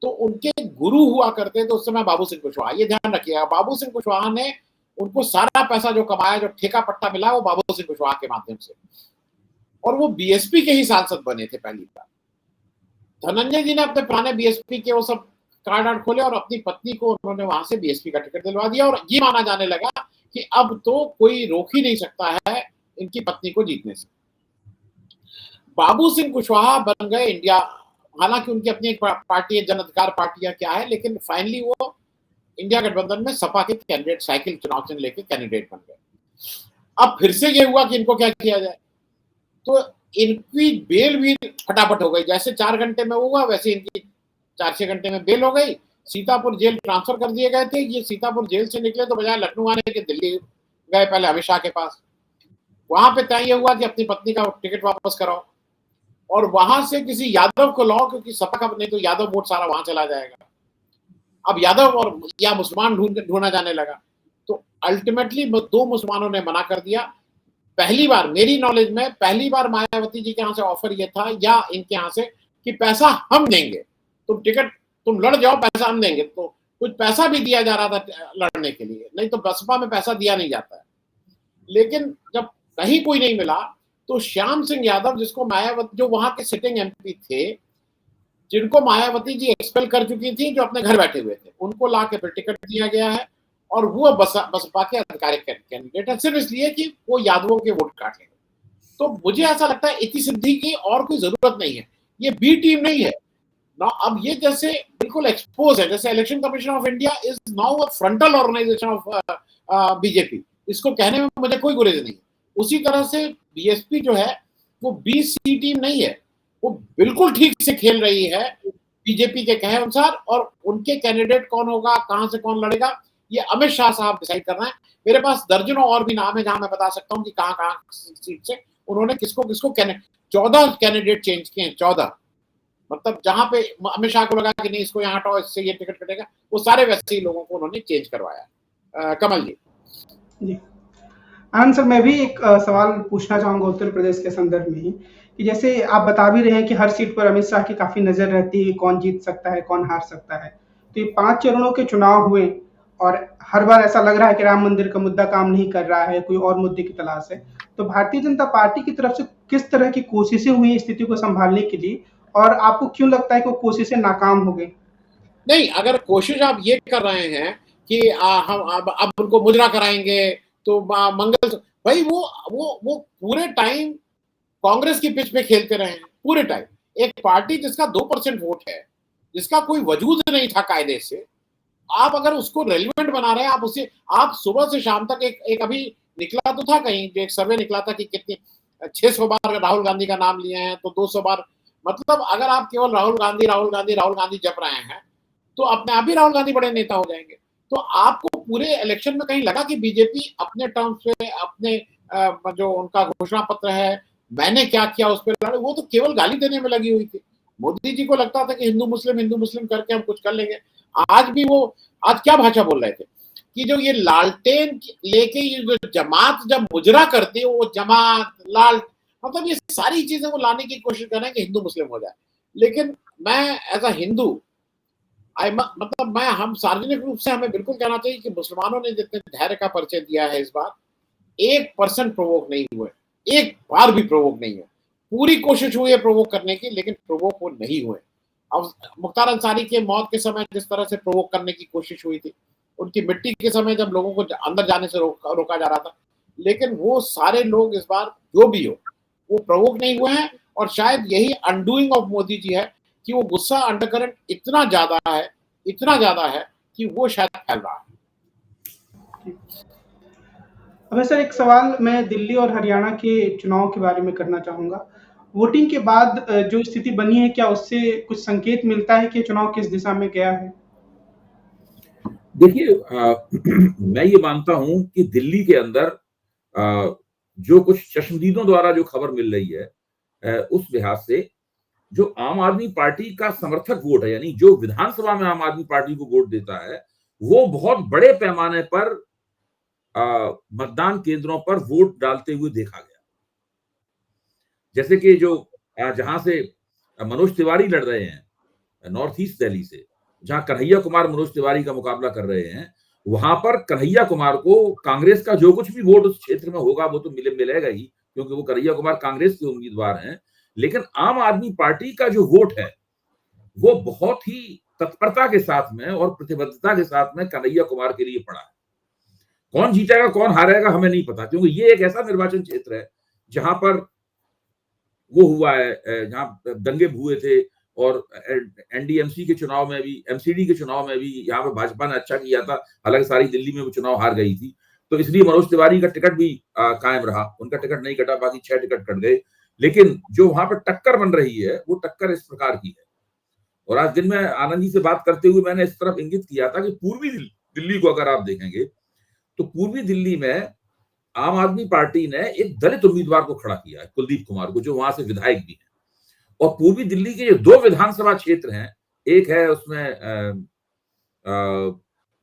तो उनके गुरु हुआ करते थे उस समय बाबू सिंह कुशवाहा। ये ध्यान रखिएगा, बाबू सिंह कुशवाहा ने उनको सारा पैसा जो कमाया, जो ठेका पट्टा मिला, वो बाबू सिंह कुशवाहा के माध्यम से, और वो बीएसपी के ही सांसद बने थे पहली बार। धनंजय जी ने अपने पुराने बीएसपी के वो सब कार्ड खोले और अपनी पत्नी को उन्होंने वहां से बीएसपी का टिकट दिलवा दिया, और ये माना जाने लगा कि अब तो कोई रोक ही नहीं सकता है इनकी पत्नी को जीतने से। बाबू सिंह कुशवाहा बन गए इंडिया, हालांकि उनकी अपनी एक पार्टी है, जन अधिकार पार्टी या क्या है, लेकिन फाइनली वो इंडिया गठबंधन में सपा के कैंडिडेट, साइकिल चुनाव चिन्ह लेके कैंडिडेट बन गए। अब फिर से ये हुआ कि इनको क्या किया जाए, तो इनकी बेल भी फटाफट हो गई। जैसे 4 घंटे में हुआ वैसे इनकी 4-6 घंटे में बेल हो गई। सीतापुर जेल ट्रांसफर कर दिए गए थे। ये सीतापुर जेल से निकले तो बजाय लखनऊ आने के दिल्ली गए पहले अमित शाह के पास। वहां पे तय हुआ कि अपनी पत्नी का टिकट वापस कराओ और वहां से किसी यादव को लाओ, क्योंकि सपा का नहीं तो यादव वोट सारा वहां चला जाएगा। अब यादव और या मुसलमान ढूंढा जाने लगा, तो अल्टीमेटली 2 मुसलमानों ने मना कर दिया। पहली बार मेरी नॉलेज में, पहली बार मायावती जी के यहाँ से ऑफर ये था या इनके यहाँ से कि पैसा हम देंगे, तुम टिकट तुम लड़ जाओ, पैसा हम देंगे। तो कुछ पैसा भी दिया जा रहा था लड़ने के लिए, नहीं तो बसपा में पैसा दिया नहीं जाता है। लेकिन जब कहीं कोई नहीं मिला तो श्याम सिंह यादव, जिसको मायावती, जो वहां के सिटिंग एमपी थे, जिनको मायावती जी एक्सपेल कर चुकी थी, जो अपने घर बैठे हुए थे, उनको ला के फिर टिकट दिया गया है और वो बसपा के आधिकारिक कैंडिडेट है, सिर्फ इसलिए कि वो यादवों के वोट काट लेंगे। तो मुझे ऐसा लगता है इति सिद्धि की और कोई जरूरत नहीं है, ये बी टीम नहीं है ना। अब ये जैसे बिल्कुल एक्सपोज है, जैसे Election Commission of India is now a frontal organisation of BJP, इसको कहने में मुझे कोई गुरेज नहीं। उसी तरह से बीएसपी जो है वो बी सी टीम नहीं है, वो बिल्कुल ठीक से खेल रही है बीजेपी के कहे अनुसार, और उनके कैंडिडेट कौन होगा, कहां से कौन लड़ेगा, ये अमित शाह साहब डिसाइड करना है। मेरे पास दर्जनों और भी नाम है जहां मैं बता सकता हूं कि कहां कहां सीट से उन्होंने किसको किसको 14 कैंडिडेट चेंज किए हैं, 14। मतलब जहां पे अमित शाह को लगा कि नहीं इसको यहाँ हटाओ, इससे ये टिकट कटेगा, वो सारे वैसे ही लोगों को उन्होंने चेंज करवाया। कमल जी। जी आनंद सर, मैं भी एक सवाल पूछना चाहूंगा उत्तर प्रदेश के संदर्भ में ही, कि जैसे आप बता भी रहे हैं कि हर सीट पर अमित शाह की काफी नजर रहती है, कौन जीत सकता है, कौन हार सकता है। तो ये 5 चरणों के चुनाव हुए और हर बार ऐसा लग रहा है कि राम मंदिर का मुद्दा काम नहीं कर रहा है, कोई और मुद्दे की तलाश है। तो भारतीय जनता पार्टी की तरफ से किस तरह की कोशिशें हुई स्थिति को संभालने के लिए, और आपको क्यों लगता है कि वो कोशिशें नाकाम हो गई? नहीं, अगर कोशिश आप ये कर रहे हैं कि हम अब उनको मुजरा कराएंगे तो मंगल भाई, वो पूरे टाइम कांग्रेस की पिच पे खेलते रहे हैं पूरे टाइम। एक पार्टी जिसका 2% वोट है, जिसका कोई वजूद नहीं था कायदे से, आप अगर उसको रेलिवेंट बना रहे हैं, आप उसे, आप सुबह से शाम तक एक अभी निकला तो था कहीं, एक सर्वे निकला था कि कितनी 600 बार राहुल गांधी का नाम लिए हैं तो 200 बार, मतलब अगर आप केवल राहुल गांधी राहुल गांधी राहुल गांधी जप रहे हैं तो अपने आप ही राहुल गांधी बड़े नेता हो जाएंगे। तो आपको पूरे इलेक्शन में कहीं लगा कि बीजेपी अपने टर्म्स पे, अपने जो उनका घोषणा पत्र है, मैंने क्या किया उस पर लड़े, वो तो केवल गाली देने में लगी हुई थी। मोदी जी को लगता था कि हिंदू मुस्लिम करके हम कुछ कर लेंगे। आज भी वो, आज क्या भाषा बोल रहे थे कि जो ये लालटेन लेके ये जो जमात जब मुजरा करती है, वो जमात लाल, मतलब ये सारी चीजें वो लाने की कोशिश कर रहे हैं कि हिंदू मुस्लिम हो जाए। लेकिन मैं एज अ हिंदू, मतलब मैं, हम सार्वजनिक रूप से हमें बिल्कुल कहना चाहिए कि मुसलमानों ने जितने धैर्य का परिचय दिया है इस बार, 1% प्रोवोक नहीं हुए, एक बार भी प्रोवोक नहीं हुए। पूरी कोशिश हुई है प्रोवोक करने की, लेकिन प्रोवोक वो नहीं हुए। अब मुख्तार अंसारी के मौत के समय जिस तरह से प्रोवोक करने की कोशिश हुई थी, उनकी मिट्टी के समय जब लोगों को अंदर जाने से रोका जा रहा था, लेकिन वो सारे लोग इस बार जो भी हो वो प्रोवोक नहीं हुए हैं। और शायद यही अनडूइंग ऑफ मोदी जी है कि वो गुस्सा, अंडरकरंट इतना ज्यादा है कि वो शायद फैल रहा है। अब सर, एक सवाल मैं दिल्ली और हरियाणा के चुनाव के बारे में करना चाहूंगा। वोटिंग के बाद जो स्थिति बनी है, क्या उससे कुछ संकेत मिलता है कि चुनाव किस दिशा में गया है? देखिए, मैं ये मानता हूं कि दिल्ली के अंदर जो कुछ चश्मदीदों द्वारा जो खबर मिल रही है, उस लिहाज से जो आम आदमी पार्टी का समर्थक वोट है, यानी जो विधानसभा में आम आदमी पार्टी को वोट देता है, वो बहुत बड़े पैमाने पर मतदान केंद्रों पर वोट डालते हुए देखा गया। जैसे कि जो जहां से मनोज तिवारी लड़ रहे हैं नॉर्थ ईस्ट दिल्ली से, जहां कन्हैया कुमार मनोज तिवारी का मुकाबला कर रहे हैं, वहां पर कन्हैया कुमार को कांग्रेस का जो कुछ भी वोट उस क्षेत्र में होगा वो तो मिलेगा ही, क्योंकि वो कन्हैया कुमार कांग्रेस के उम्मीदवार हैं। लेकिन आम आदमी पार्टी का जो वोट है वो बहुत ही तत्परता के साथ में और प्रतिबद्धता के साथ में कन्हैया कुमार के लिए पड़ा है। कौन जीतेगा कौन हारेगा हमें नहीं पता, क्योंकि ये एक ऐसा निर्वाचन क्षेत्र है जहां पर वो हुआ है, जहां दंगे हुए थे, और एनडीएमसी के चुनाव में भी, एमसीडी के चुनाव में भी यहाँ पे भाजपा ने अच्छा किया था, हालांकि सारी दिल्ली में वो चुनाव हार गई थी, तो इसलिए मनोज तिवारी का टिकट भी कायम रहा, उनका टिकट नहीं कटा, बाकी 6 टिकट कट गए। लेकिन जो वहां पर टक्कर बन रही है वो टक्कर इस प्रकार की है। और आज दिन में आनंद जी से बात करते हुए मैंने इस तरफ इंगित किया था कि पूर्वी दिल्ली को अगर आप देखेंगे तो पूर्वी दिल्ली में आम आदमी पार्टी ने एक दलित उम्मीदवार को खड़ा किया है, कुलदीप कुमार को, जो वहां से विधायक भी है। और पूर्वी दिल्ली के जो 2 विधानसभा क्षेत्र हैं, एक है उसमें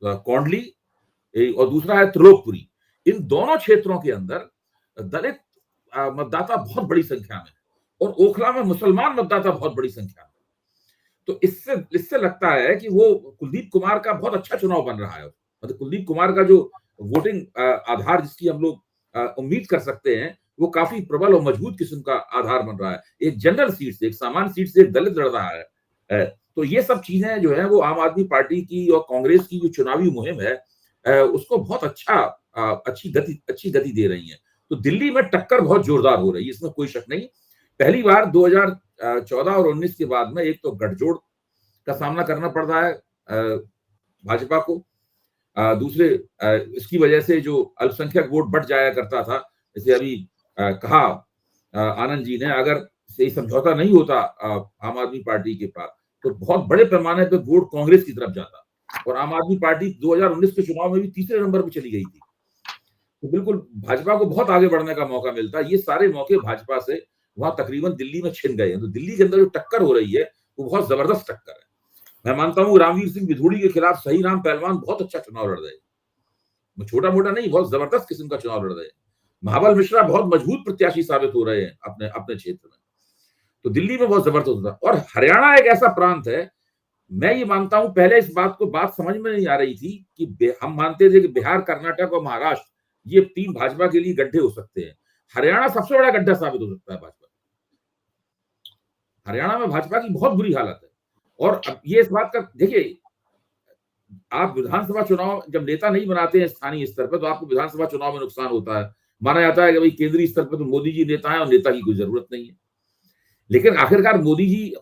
कौंडली और दूसरा है त्रिलोकपुरी, इन दोनों क्षेत्रों के अंदर दलित मतदाता बहुत बड़ी संख्या में, और ओखला में मुसलमान मतदाता बहुत बड़ी संख्या में। तो इससे लगता है कि वो कुलदीप कुमार का बहुत अच्छा चुनाव बन रहा है। मतलब कुलदीप कुमार का जो वोटिंग आधार जिसकी हम लोग उम्मीद कर सकते हैं, वो काफी प्रबल और मजबूत किस्म का आधार बन रहा है। एक जनरल सीट से, एक सामान्य सीट से एक दलित लड़ रहा है। तो ये सब चीजें जो है वो आम आदमी पार्टी की और कांग्रेस की जो चुनावी मुहिम है उसको बहुत अच्छी गति दे रही है। तो दिल्ली में टक्कर बहुत जोरदार हो रही है, इसमें कोई शक नहीं। पहली बार 2014 और 19 के बाद में एक तो गठजोड़ का सामना करना पड़ रहा है भाजपा को, दूसरे इसकी वजह से जो अल्पसंख्यक वोट बढ़ जाया करता था, जैसे अभी कहा आनंद जी ने, अगर सही समझौता नहीं होता आम आदमी पार्टी के पास तो बहुत बड़े पैमाने पर वोट कांग्रेस की तरफ जाता, और आम आदमी पार्टी 2019 के चुनाव में भी तीसरे नंबर पर चली गई थी। तो बिल्कुल भाजपा को बहुत आगे बढ़ने का मौका मिलता। ये सारे मौके भाजपा से वहां तकरीबन दिल्ली में छिन गए हैं। तो दिल्ली के अंदर जो टक्कर हो रही है वो बहुत जबरदस्त टक्कर है। मैं मानता हूँ रामवीर सिंह विधूड़ी के खिलाफ सही राम पहलवान बहुत अच्छा चुनाव लड़ रहे हैं, छोटा मोटा नहीं, बहुत जबरदस्त किस्म का चुनाव लड़ रहे हैं। महाबल मिश्रा बहुत मजबूत प्रत्याशी साबित हो रहे हैं अपने क्षेत्र में। तो दिल्ली में बहुत जबरदस्त होता। और हरियाणा एक ऐसा प्रांत है, मैं ये मानता हूं, पहले इस बात समझ में नहीं आ रही थी कि हम मानते थे कि बिहार, कर्नाटक और महाराष्ट्र ये तीन भाजपा के लिए गड्ढे हो सकते हैं। हरियाणा सबसे बड़ा गड्ढा साबित हो सकता है भाजपा। हरियाणा में भाजपा की बहुत बुरी हालत है। और अब ये इस बात का देखिए, आप विधानसभा चुनाव जब नेता नहीं बनाते हैं स्थानीय स्तर पर, तो आपको विधानसभा चुनाव में नुकसान होता है। माना जाता है कि भाई केंद्रीय स्तर पर तो मोदी जी नेता है और नेता की कोई जरूरत नहीं है। लेकिन आखिरकार मोदी जी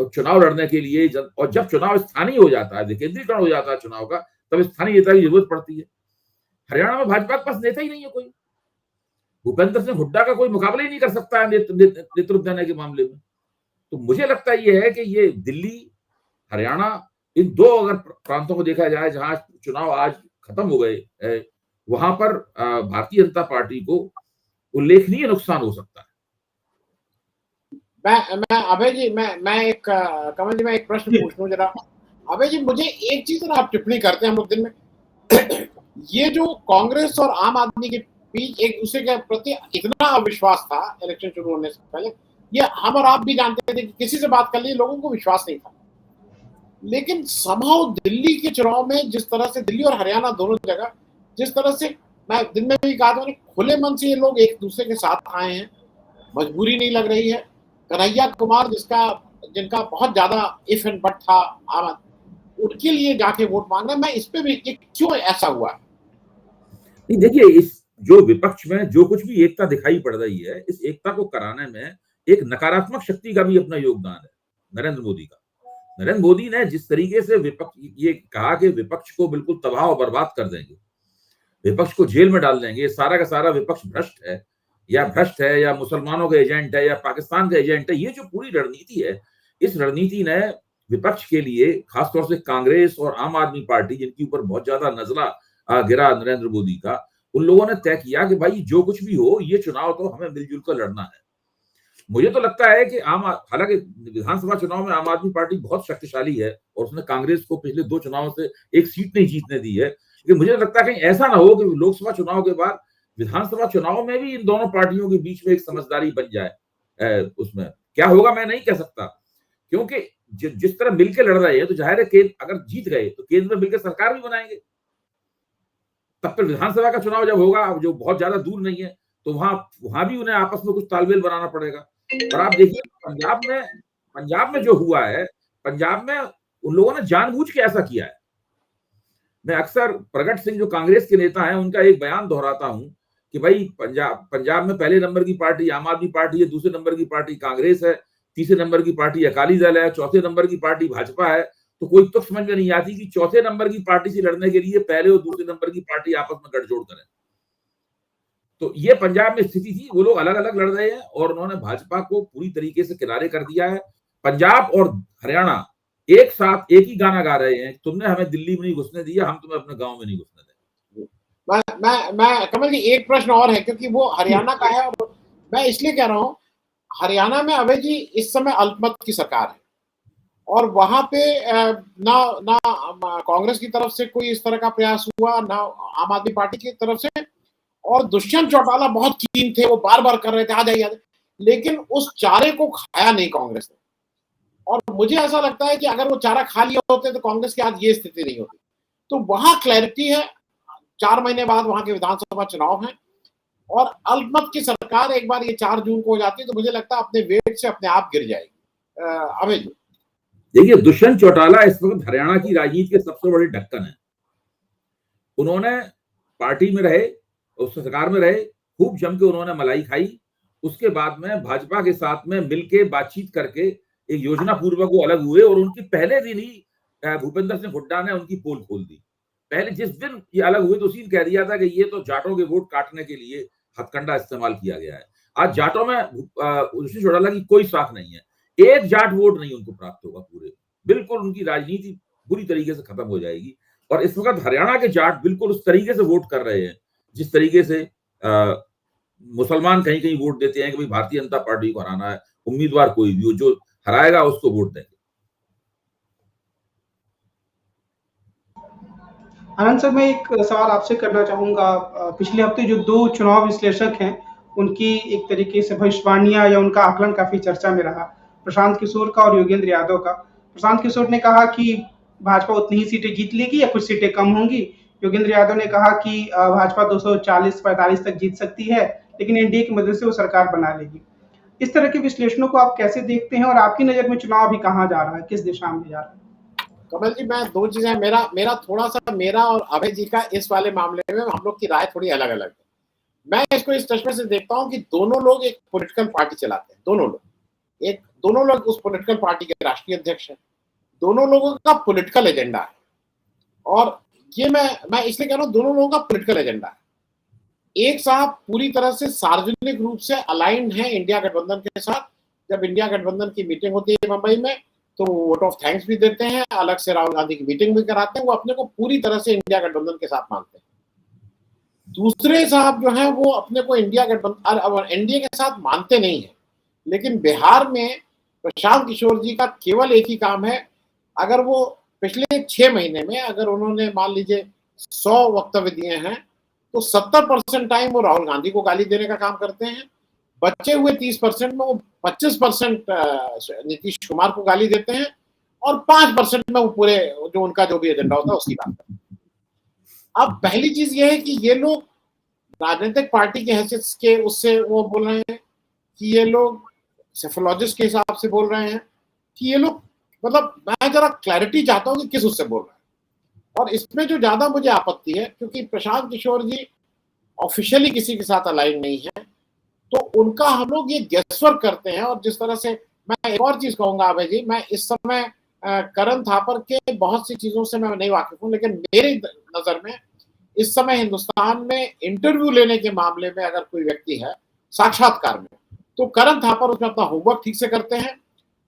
चुनाव लड़ने के लिए और जब चुनाव स्थानीय हो जाता है, विकेंद्रीकरण हो जाता है चुनाव का, तब स्थानीय नेता की जरूरत पड़ती है। हरियाणा में भाजपा के पास नेता ही नहीं है कोई। भूपेंद्र सिंह हुड्डा का कोई मुकाबला ही नहीं कर सकता है नेतृत्व देने के मामले में। तो मुझे लगता है ये है कि ये दिल्ली, हरियाणा, इन दो अगर प्रांतों को देखा जाए जहां चुनाव आज खत्म हो गए, वहां पर भारतीय जनता पार्टी को उल्लेखनीय नुकसान हो सकता है। मैं अभय जी, मैं एक कमल जी, मैं एक प्रश्न पूछ लूं जरा। अभय जी, मुझे एक चीज ना, आप टिप्पणी करते हैं हम लोग दिन में ये जो कांग्रेस और आम आदमी के बीच एक दूसरे के प्रति इतना अविश्वास था इलेक्शन शुरू होने से पहले, ये हम और आप भी जानते थे कि किसी से बात कर ली लोगों को विश्वास नहीं था। लेकिन समहाउ दिल्ली के चुनाव में जिस तरह से, दिल्ली और हरियाणा दोनों जगह जिस तरह से, मैं दिन में भी कहा था, खुले मन से ये लोग एक दूसरे के साथ आए हैं, मजबूरी नहीं लग रही है। कन्हैया कुमार जिनका बहुत ज्यादा इफ एंड बट था, उनके लिए जाके वोट मांगना, मैं इस पे भी क्यों ऐसा हुआ? नहीं, देखिए, इस जो विपक्ष में जो कुछ भी एकता दिखाई पड़ रही है, इस एकता को कराने में एक नकारात्मक शक्ति का भी अपना योगदान है, नरेंद्र मोदी का। नरेंद्र मोदी ने जिस तरीके से ये कहा कि विपक्ष को बिल्कुल तबाह और बर्बाद कर देंगे, विपक्ष को जेल में डाल देंगे, सारा का सारा विपक्ष भ्रष्ट है या मुसलमानों का एजेंट है या पाकिस्तान का एजेंट है, ये जो पूरी रणनीति है, इस रणनीति ने विपक्ष के लिए, खासतौर से कांग्रेस और आम आदमी पार्टी, जिनके ऊपर बहुत ज्यादा नजला गिरा नरेंद्र मोदी का, उन लोगों ने तय किया कि भाई जो कुछ भी हो, ये चुनाव तो हमें मिलजुल कर लड़ना है। मुझे तो लगता है कि हालांकि विधानसभा चुनाव में आम आदमी पार्टी बहुत शक्तिशाली है और उसने कांग्रेस को पिछले 2 चुनावों से एक सीट नहीं जीतने दी है, लेकिन मुझे लगता है कहीं ऐसा ना हो कि लोकसभा चुनाव के बाद विधानसभा चुनाव में भी इन दोनों पार्टियों के बीच में एक समझदारी बन जाए। उसमें क्या होगा मैं नहीं कह सकता, क्योंकि जिस तरह मिलकर लड़ रहे हैं तो जाहिर है अगर जीत गए तो केंद्र में मिलकर सरकार भी बनाएंगे। तब फिर विधानसभा का चुनाव जब होगा, जो बहुत ज्यादा दूर नहीं है, तो वहां भी उन्हें आपस में कुछ तालमेल बनाना पड़ेगा। और आप देखिए पंजाब में जो हुआ है, पंजाब में उन लोगों ने जानबूझ के ऐसा किया है। मैं अक्सर प्रगट सिंह जो कांग्रेस के नेता हैं, उनका एक बयान दोहराता हूं कि भाई पंजाब में पहले नंबर की पार्टी आम आदमी पार्टी है, दूसरे नंबर की पार्टी कांग्रेस है, तीसरे नंबर की पार्टी अकाली दल है, चौथे नंबर की पार्टी भाजपा है। तो कोई तो समझ में नहीं आती कि चौथे नंबर की पार्टी से लड़ने के लिए पहले और दूसरे नंबर की पार्टी आपस में गठजोड़ करें। तो ये पंजाब में स्थिति थी, वो लोग अलग अलग लड़ रहे हैं और उन्होंने भाजपा को पूरी तरीके से किनारे कर दिया है। पंजाब और हरियाणा एक साथ एक ही गाना गा रहे हैं, तुमने हमें दिल्ली में नहीं घुसने दिया, हम तुम्हें अपने गांव में नहीं घुसने देंगे। मैं कमल जी, एक प्रश्न और है, क्योंकि वो हरियाणा का है और मैं इसलिए कह रहा हूँ, हरियाणा में अभय जी इस समय अल्पमत की सरकार है और वहां पे ना कांग्रेस की तरफ से कोई इस तरह का प्रयास हुआ, ना आम आदमी पार्टी की तरफ से। और दुष्यंत चौटाला बहुत कीन थे, वो बार बार कर रहे थे आ जाइए, लेकिन उस चारे को खाया नहीं कांग्रेस ने। और मुझे ऐसा लगता है कि अगर वो चारा खा लिया होते तो कांग्रेस की आज ये स्थिति नहीं होती। तो वहां क्लैरिटी है, 4 महीने बाद वहां के विधानसभा चुनाव हैं और अल्पमत की सरकार एक बार ये 4 जून को हो जाती है तो मुझे लगता है अपने वेट से अपने आप गिर जाएगी। अभय जी। देखिए, दुष्यंत चौटाला इस वक्त हरियाणा की राजनीति के सबसे बड़े ढक्कन है। उन्होंने पार्टी में रहे, उस सरकार में रहे, खूब जम के उन्होंने मलाई खाई। उसके बाद में भाजपा के साथ में मिलके बातचीत करके एक योजना पूर्वक वो अलग हुए और उनकी पहले दिन ही भूपेंद्र सिंह हुड्डा ने उनकी पोल खोल दी। पहले जिस दिन ये अलग हुए तो उसी दिन कह दिया था कि ये तो जाटों के वोट काटने के लिए हथकंडा इस्तेमाल किया गया है। आज जाटों में दुष्यंत चौटाला की कोई साख नहीं है, एक जाट वोट नहीं उनको प्राप्त होगा पूरे। बिल्कुल उनकी राजनीति बुरी तरीके से खत्म हो जाएगी। और इस वक्त हरियाणा के जाट बिल्कुल उस तरीके से वोट कर रहे हैं जिस तरीके से मुसलमान कहीं कहीं वोट देते हैं कि भाई भारतीय जनता पार्टी को हराना है, उम्मीदवार कोई भी हो, जो हराएगा उसको वोट देंगे। आनंद सर, मैं एक सवाल आपसे करना चाहूंगा। पिछले हफ्ते जो 2 चुनाव विश्लेषक हैं, उनकी एक तरीके से भविष्यवाणियां या उनका आकलन काफी चर्चा में रहा, प्रशांत किशोर का और योगेंद्र यादव का। प्रशांत किशोर ने कहा कि भाजपा उतनी ही सीटें जीत लेगी या कुछ सीटें कम होंगी। योगेंद्र यादव ने कहा कि भाजपा 240-45 तक जीत सकती है, लेकिन एनडीए की मदद से वो सरकार बना लेगी। इस तरह के विश्लेषणों को आप कैसे देखते हैं और आपकी नजर में चुनाव अभी कहाँ जा रहा है, किस दिशा में जा रहा है? कमल जी, मैं 2 चीजें, मेरा थोड़ा सा, मेरा और अभय जी का इस वाले मामले में हम लोग की राय थोड़ी अलग अलग है। मैं इसको इस चश्मे से देखता हूं कि दोनों लोग एक पॉलिटिकल पार्टी चलाते हैं। दोनों लोग उस पॉलिटिकल पार्टी के राष्ट्रीय अध्यक्ष हैं। दोनों लोगों का पॉलिटिकल एजेंडा है, और ये मैं इसलिए कह रहा हूं दोनों लोगों का पॉलिटिकल एजेंडा है। एक साहब पूरी तरह से सार्वजनिक रूप से अलाइंड है इंडिया गठबंधन के साथ। जब इंडिया गठबंधन की मीटिंग होती है मुंबई में तो वोट ऑफ थैंक्स भी देते हैं, अलग से राहुल गांधी की मीटिंग भी कराते हैं। वो अपने को पूरी तरह से इंडिया गठबंधन के साथ मानते हैं। दूसरे साहब जो हैं वो अपने को इंडिया गठबंधन एनडीए के साथ मानते नहीं है। लेकिन बिहार में प्रशांत किशोर जी का केवल एक ही काम है, अगर वो पिछले 6 महीने में अगर उन्होंने मान लीजिए 100 वक्तव्य दिए हैं तो 70% टाइम वो राहुल गांधी को गाली देने का काम करते हैं। बचे हुए 30% में वो 25% नीतीश कुमार को गाली देते हैं और 5% में वो पूरे जो उनका जो भी एजेंडा होता है उसकी बात करते हैं। अब पहली चीज ये है कि ये लोग राजनीतिक पार्टी के हैसियत के उससे वो बोल रहे हैं कि ये लोग सेफोलॉजिस्ट के हिसाब से बोल रहे हैं कि ये लोग, मतलब मैं जरा क्लैरिटी चाहता हूं कि किस उससे बोल रहे हैं। और इसमें जो ज्यादा मुझे आपत्ति है, क्योंकि प्रशांत किशोर जी ऑफिशियली किसी के साथ अलाइन नहीं है, तो उनका हम लोग ये गेसवर्क करते हैं। और जिस तरह से मैं एक और चीज कहूंगा अभय जी, मैं इस समय करण थापर के बहुत सी चीजों से मैं नहीं वाकिफ हूं, लेकिन मेरी नजर में इस समय हिंदुस्तान में इंटरव्यू लेने के मामले में अगर कोई व्यक्ति है साक्षात्कार में, तो करण थापर उसमें अपना होमवर्क ठीक से करते हैं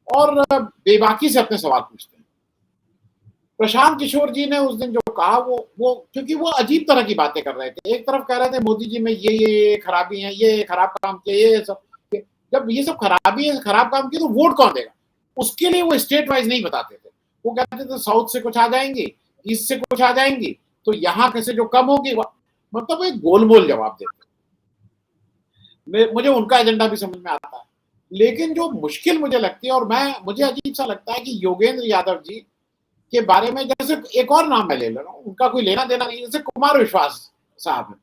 और बेबाकी से अपने सवाल पूछते हैं। प्रशांत किशोर जी ने उस दिन जो कहा वो क्योंकि वो अजीब तरह की बातें कर रहे थे। एक तरफ कह रहे थे मोदी जी में ये खराबी है, ये खराब काम किया, ये सब। जब ये सब खराबी है, खराब काम किए तो वोट कौन देगा? उसके लिए वो स्टेट वाइज नहीं बताते थे। वो कहते थे साउथ से कुछ आ जाएंगी, ईस्ट से कुछ आ जाएंगी, तो यहाँ कैसे जो कम होगी, मतलब एक गोलमोल जवाब देते। मुझे उनका एजेंडा भी समझ में आता है, लेकिन जो मुश्किल मुझे लगती है और मुझे अजीब सा लगता है कि योगेंद्र यादव जी के बारे में, जैसे एक और नाम मैं ले रहा हूँ, उनका कोई लेना देना नहीं, जैसे कुमार विश्वास साहब है,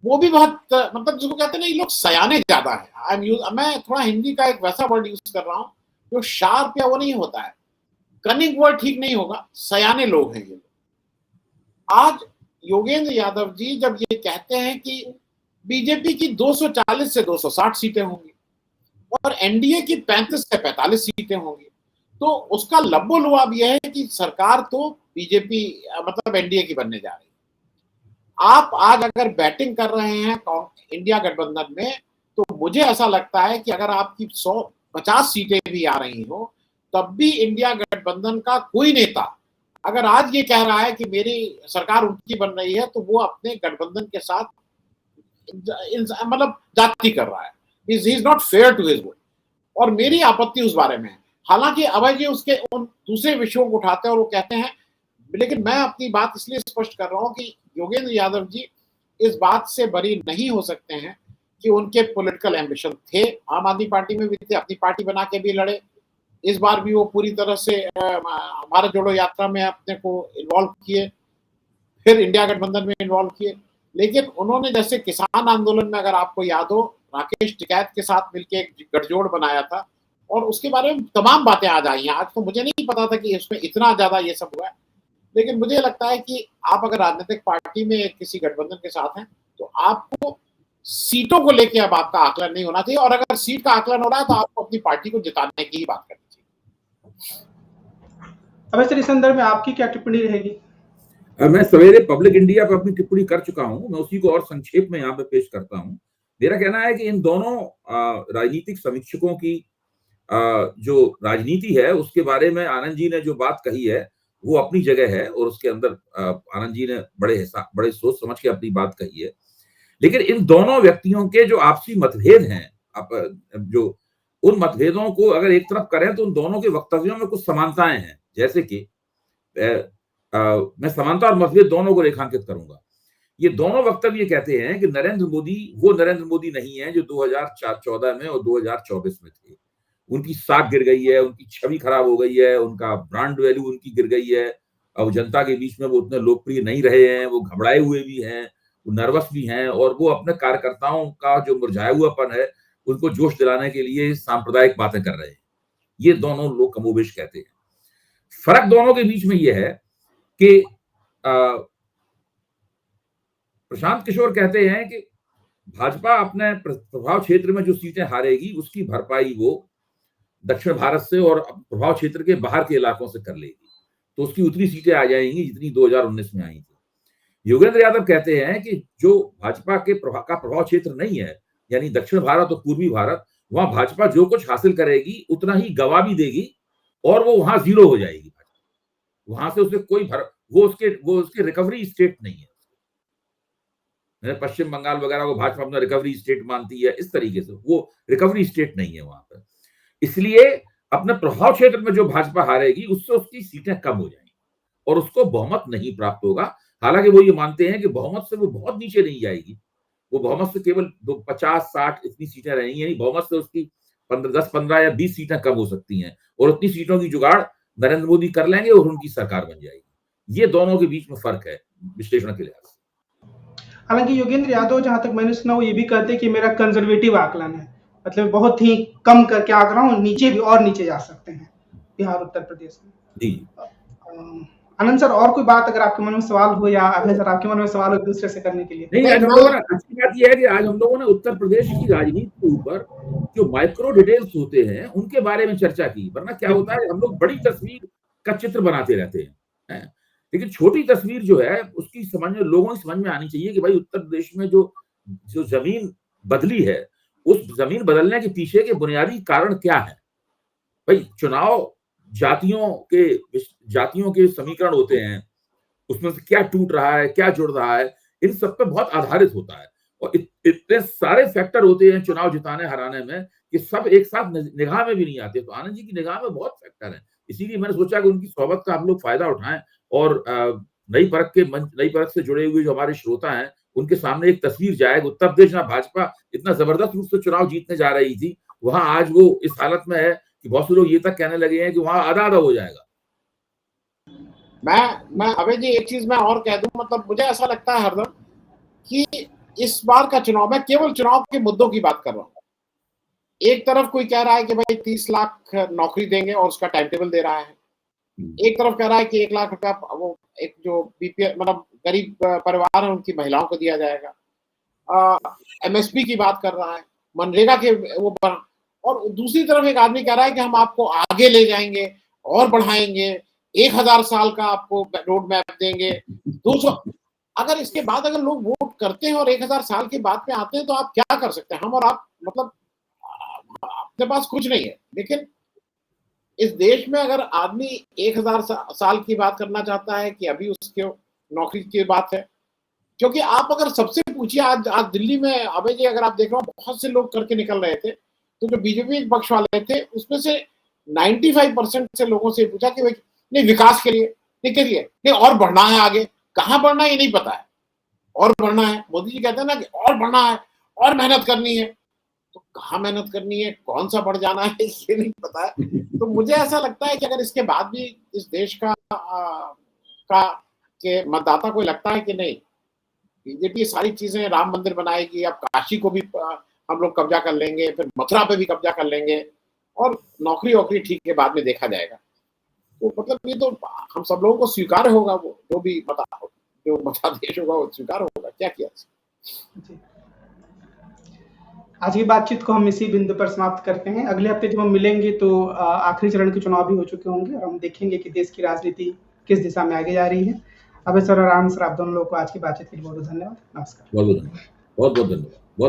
वो भी बहुत, मतलब जिसको कहते हैं ना, ये लोग सयाने ज्यादा है। मैं थोड़ा हिंदी का एक वैसा वर्ड यूज कर रहा हूँ जो शार्प या वो नहीं होता है, कनिंग वर्ड ठीक नहीं होगा, सयाने लोग हैं ये लोग। आज योगेंद्र यादव जी जब ये कहते हैं कि बीजेपी की 240 से 260 सीटें होंगी और एनडीए की 35 से 45 सीटें होंगी, तो उसका लब्बो लुआब यह है कि सरकार तो बीजेपी मतलब एनडीए की बनने जा रही है। आप आज अगर बैटिंग कर रहे हैं इंडिया गठबंधन में, तो मुझे ऐसा लगता है कि अगर आपकी 150 सीटें भी आ रही हो, तब भी इंडिया गठबंधन का कोई नेता अगर आज ये कह रहा है कि मेरी सरकार उनकी बन रही है, तो वो अपने गठबंधन के साथ मतलब जाति कर रहा है। He is not fair to his vote, और मेरी आपत्ति उस बारे में है। हालांकि अभय जी उसके उन दूसरे विषयों को उठाते हैं और वो कहते हैं, लेकिन मैं अपनी बात इसलिए स्पष्ट कर रहा हूं कि योगेंद्र यादव जी इस बात से बरी नहीं हो सकते हैं कि उनके पॉलिटिकल एम्बिशन थे, आम आदमी पार्टी में भी थे, अपनी पार्टी बना के भी लड़े। इस बार भी वो पूरी तरह से भारत जोड़ो यात्रा में अपने को इन्वॉल्व किए, फिर इंडिया गठबंधन में इन्वॉल्व किए। लेकिन उन्होंने जैसे किसान आंदोलन में अगर आपको याद हो, राकेश टिकैत के साथ मिलकर एक गठजोड़ बनाया था और उसके बारे में तमाम बातें आज आई हैं। आज तो मुझे नहीं पता था कि इसमें इतना ज्यादा ये सब हुआ है, लेकिन मुझे लगता है कि आप अगर राजनीतिक पार्टी में किसी गठबंधन के साथ हैं तो आपको सीटों को लेकर अब आपका आकलन नहीं होना चाहिए, और अगर सीट का आकलन हो रहा है तो आपको अपनी पार्टी को जिताने की ही बात करनी चाहिए। अब सर इस संदर्भ में आपकी क्या टिप्पणी रहेगी? मैं सवेरे पब्लिक इंडिया पर अपनी टिप्पणी कर चुका हूं, मैं उसी को और संक्षेप में यहाँ पे पेश करता हूं। मेरा कहना है कि इन दोनों राजनीतिक समीक्षकों की जो राजनीति है उसके बारे में आनंद जी ने जो बात कही है वो अपनी जगह है, और उसके अंदर आनंद जी ने बड़े सोच समझ के अपनी बात कही है। लेकिन इन दोनों व्यक्तियों के जो आपसी मतभेद हैं, जो उन मतभेदों को अगर एक तरफ करें तो उन दोनों के वक्तव्यों में कुछ समानताएं हैं। जैसे कि मैं समानता और मतभेद दोनों को रेखांकित करूंगा। ये दोनों वक्तव्य कहते हैं कि नरेंद्र मोदी वो नरेंद्र मोदी नहीं है जो 2014 में और 2024 में थे। उनकी साख गिर गई है, उनकी छवि खराब हो गई है, उनका ब्रांड वैल्यू उनकी गिर गई है। अब जनता के बीच में वो उतने लोकप्रिय नहीं रहे हैं, वो घबराए हुए भी हैं, वो नर्वस भी हैं, और वो अपने कार्यकर्ताओं का जो मुरझाया हुआपन है उनको जोश दिलाने के लिए सांप्रदायिक बातें कर रहे हैं। ये दोनों लोग कमोबेश कहते हैं। फर्क दोनों के बीच में यह है कि प्रशांत किशोर कहते हैं कि भाजपा अपने प्रभाव क्षेत्र में जो सीटें हारेगी उसकी भरपाई वो दक्षिण भारत से और प्रभाव क्षेत्र के बाहर के इलाकों से कर लेगी, तो उसकी उतनी सीटें आ जाएंगी जितनी 2019 में आई थी। योगेंद्र यादव कहते हैं कि जो भाजपा के प्रभाव क्षेत्र नहीं है, यानी दक्षिण भारत और पूर्वी भारत, वहां भाजपा जो कुछ हासिल करेगी उतना ही गवा भी देगी और वो वहां जीरो हो जाएगी। वहां से उसे कोई वो उसके रिकवरी स्टेट नहीं है। पश्चिम बंगाल वगैरह को भाजपा अपना रिकवरी स्टेट मानती है, इस तरीके से वो रिकवरी स्टेट नहीं है वहां पर। इसलिए अपने प्रभाव क्षेत्र में जो भाजपा हारेगी उससे उसकी सीटें कम हो जाएंगी और उसको बहुमत नहीं प्राप्त होगा। हालांकि वो ये मानते हैं कि बहुमत से वो बहुत नीचे नहीं जाएगी, वो बहुमत से केवल 50-60 इतनी सीटें रहेंगी, यानी बहुमत से उसकी 10-15 या 20 सीटें कम हो सकती हैं, और उतनी सीटों की जुगाड़ नरेंद्र मोदी कर लेंगे और उनकी सरकार बन जाएगी। ये दोनों के बीच में फर्क है विश्लेषण के लिहाज से। हालांकि योगेंद्र यादव जहां तक मैंने सुना वो ये भी कहते हैं कि मेरा कंजर्वेटिव आकलन है, मतलब बहुत ही कम करके आंक रहा हूँ, नीचे भी और नीचे जा सकते हैं बिहार उत्तर प्रदेश में। जी आनंद सर, और कोई बात अगर आपके मन में सवाल हो या अभय सर आपके मन में सवाल हो दूसरे से करने के लिए? नहीं, आज हम लोगों ने अच्छी बात यह है कि आज हम लोगों ने उत्तर प्रदेश की राजनीति के ऊपर जो माइक्रो डिटेल्स होते हैं उनके बारे में चर्चा की। वरना क्या होता है, हम लोग बड़ी तस्वीर का चित्र बनाते रहते हैं, लेकिन छोटी तस्वीर जो है उसकी समझ में लोगों की समझ में आनी चाहिए कि भाई उत्तर प्रदेश में जो जमीन बदली है उस जमीन बदलने के पीछे के बुनियादी कारण क्या है। भाई चुनाव जातियों के समीकरण होते हैं, उसमें से क्या टूट रहा है, क्या जुड़ रहा है, इन सब पे बहुत आधारित होता है, और इतने सारे फैक्टर होते हैं चुनाव जिताने हराने में कि सब एक साथ निगाह में भी नहीं आते। तो आनंद जी की निगाह में बहुत फैक्टर है, इसीलिए मैंने सोचा कि उनकी सोहबत का हम लोग फायदा उठाएं और नई परख से जुड़े हुए जो हमारे श्रोता हैं उनके सामने एक तस्वीर जाए। उत्तर प्रदेश में भाजपा इतना जबरदस्त रूप से चुनाव जीतने जा रही थी, वहां आज वो इस हालत में है कि बहुत से लोग ये तक कहने लगे हैं कि वहां आधा आधा हो जाएगा। मैं अभय जी एक चीज मैं और कह दूं, मतलब मुझे ऐसा लगता है हरदम कि इस बार का चुनाव, मैं केवल चुनाव के मुद्दों की बात कर रहा हूँ। एक तरफ कोई कह रहा है कि भाई 30 लाख नौकरी देंगे और उसका टाइम टेबल दे रहा है, एक तरफ कह रहा है कि 1 लाख रुपया वो एक जो बीपीएल मतलब गरीब परिवार है उनकी महिलाओं को दिया जाएगा, एमएसपी की बात कर रहा है, मनरेगा के वो और दूसरी तरफ एक आदमी कह रहा है कि हम आपको आगे ले जाएंगे और बढ़ाएंगे, 1000 साल का आपको रोड मैप देंगे, 200। अगर इसके बाद अगर लोग वोट करते हैं और 1000 साल की बात में आते हैं तो आप क्या कर सकते हैं? हम और आप, मतलब अपने पास कुछ नहीं है। लेकिन इस देश में अगर आदमी 1000 साल की बात करना चाहता है कि अभी उसके नौकरी की बात है, क्योंकि आप अगर सबसे पूछिए, आज दिल्ली में अभय जी अगर आप देख रहे हो बहुत से लोग करके निकल रहे थे, तो जो बीजेपी पक्ष वाले थे उसमें से 95% से लोगों से पूछा कि नहीं विकास के लिए, नहीं के लिए, नहीं और बढ़ना है, आगे कहाँ बढ़ना है ये नहीं पता है, और बढ़ना है। मोदी जी कहते हैं ना कि और बढ़ना है और मेहनत करनी है, तो कहाँ मेहनत करनी है, कौन सा बढ़ जाना है ये नहीं पता है। तो मुझे ऐसा लगता है कि अगर इसके बाद भी इस देश के मतदाता को लगता है कि नहीं बीजेपी सारी चीजें, राम मंदिर बनाएगी, अब काशी को भी हम लोग कब्जा कर लेंगे, फिर मथुरा पे भी कब्जा कर लेंगे, और नौकरी वोकरी ठीक है बाद में देखा जाएगा। तो मतलब ये तो हम सब लोगों को स्वीकार होगा, वो जो भी जो मतादेश होगा वो स्वीकार होगा, क्या किया। आज की बातचीत को हम इसी बिंदु पर समाप्त करते हैं। अगले हफ्ते जब हम मिलेंगे तो आखिरी चरण के चुनाव भी हो चुके होंगे और हम देखेंगे कि देश की राजनीति किस दिशा में आगे जा रही है। अभय सर और आनंद सर, आप दोनों लोगों को आज की बातचीत के लिए बहुत धन्यवाद। नमस्कार। बहुत बहुत धन्यवाद।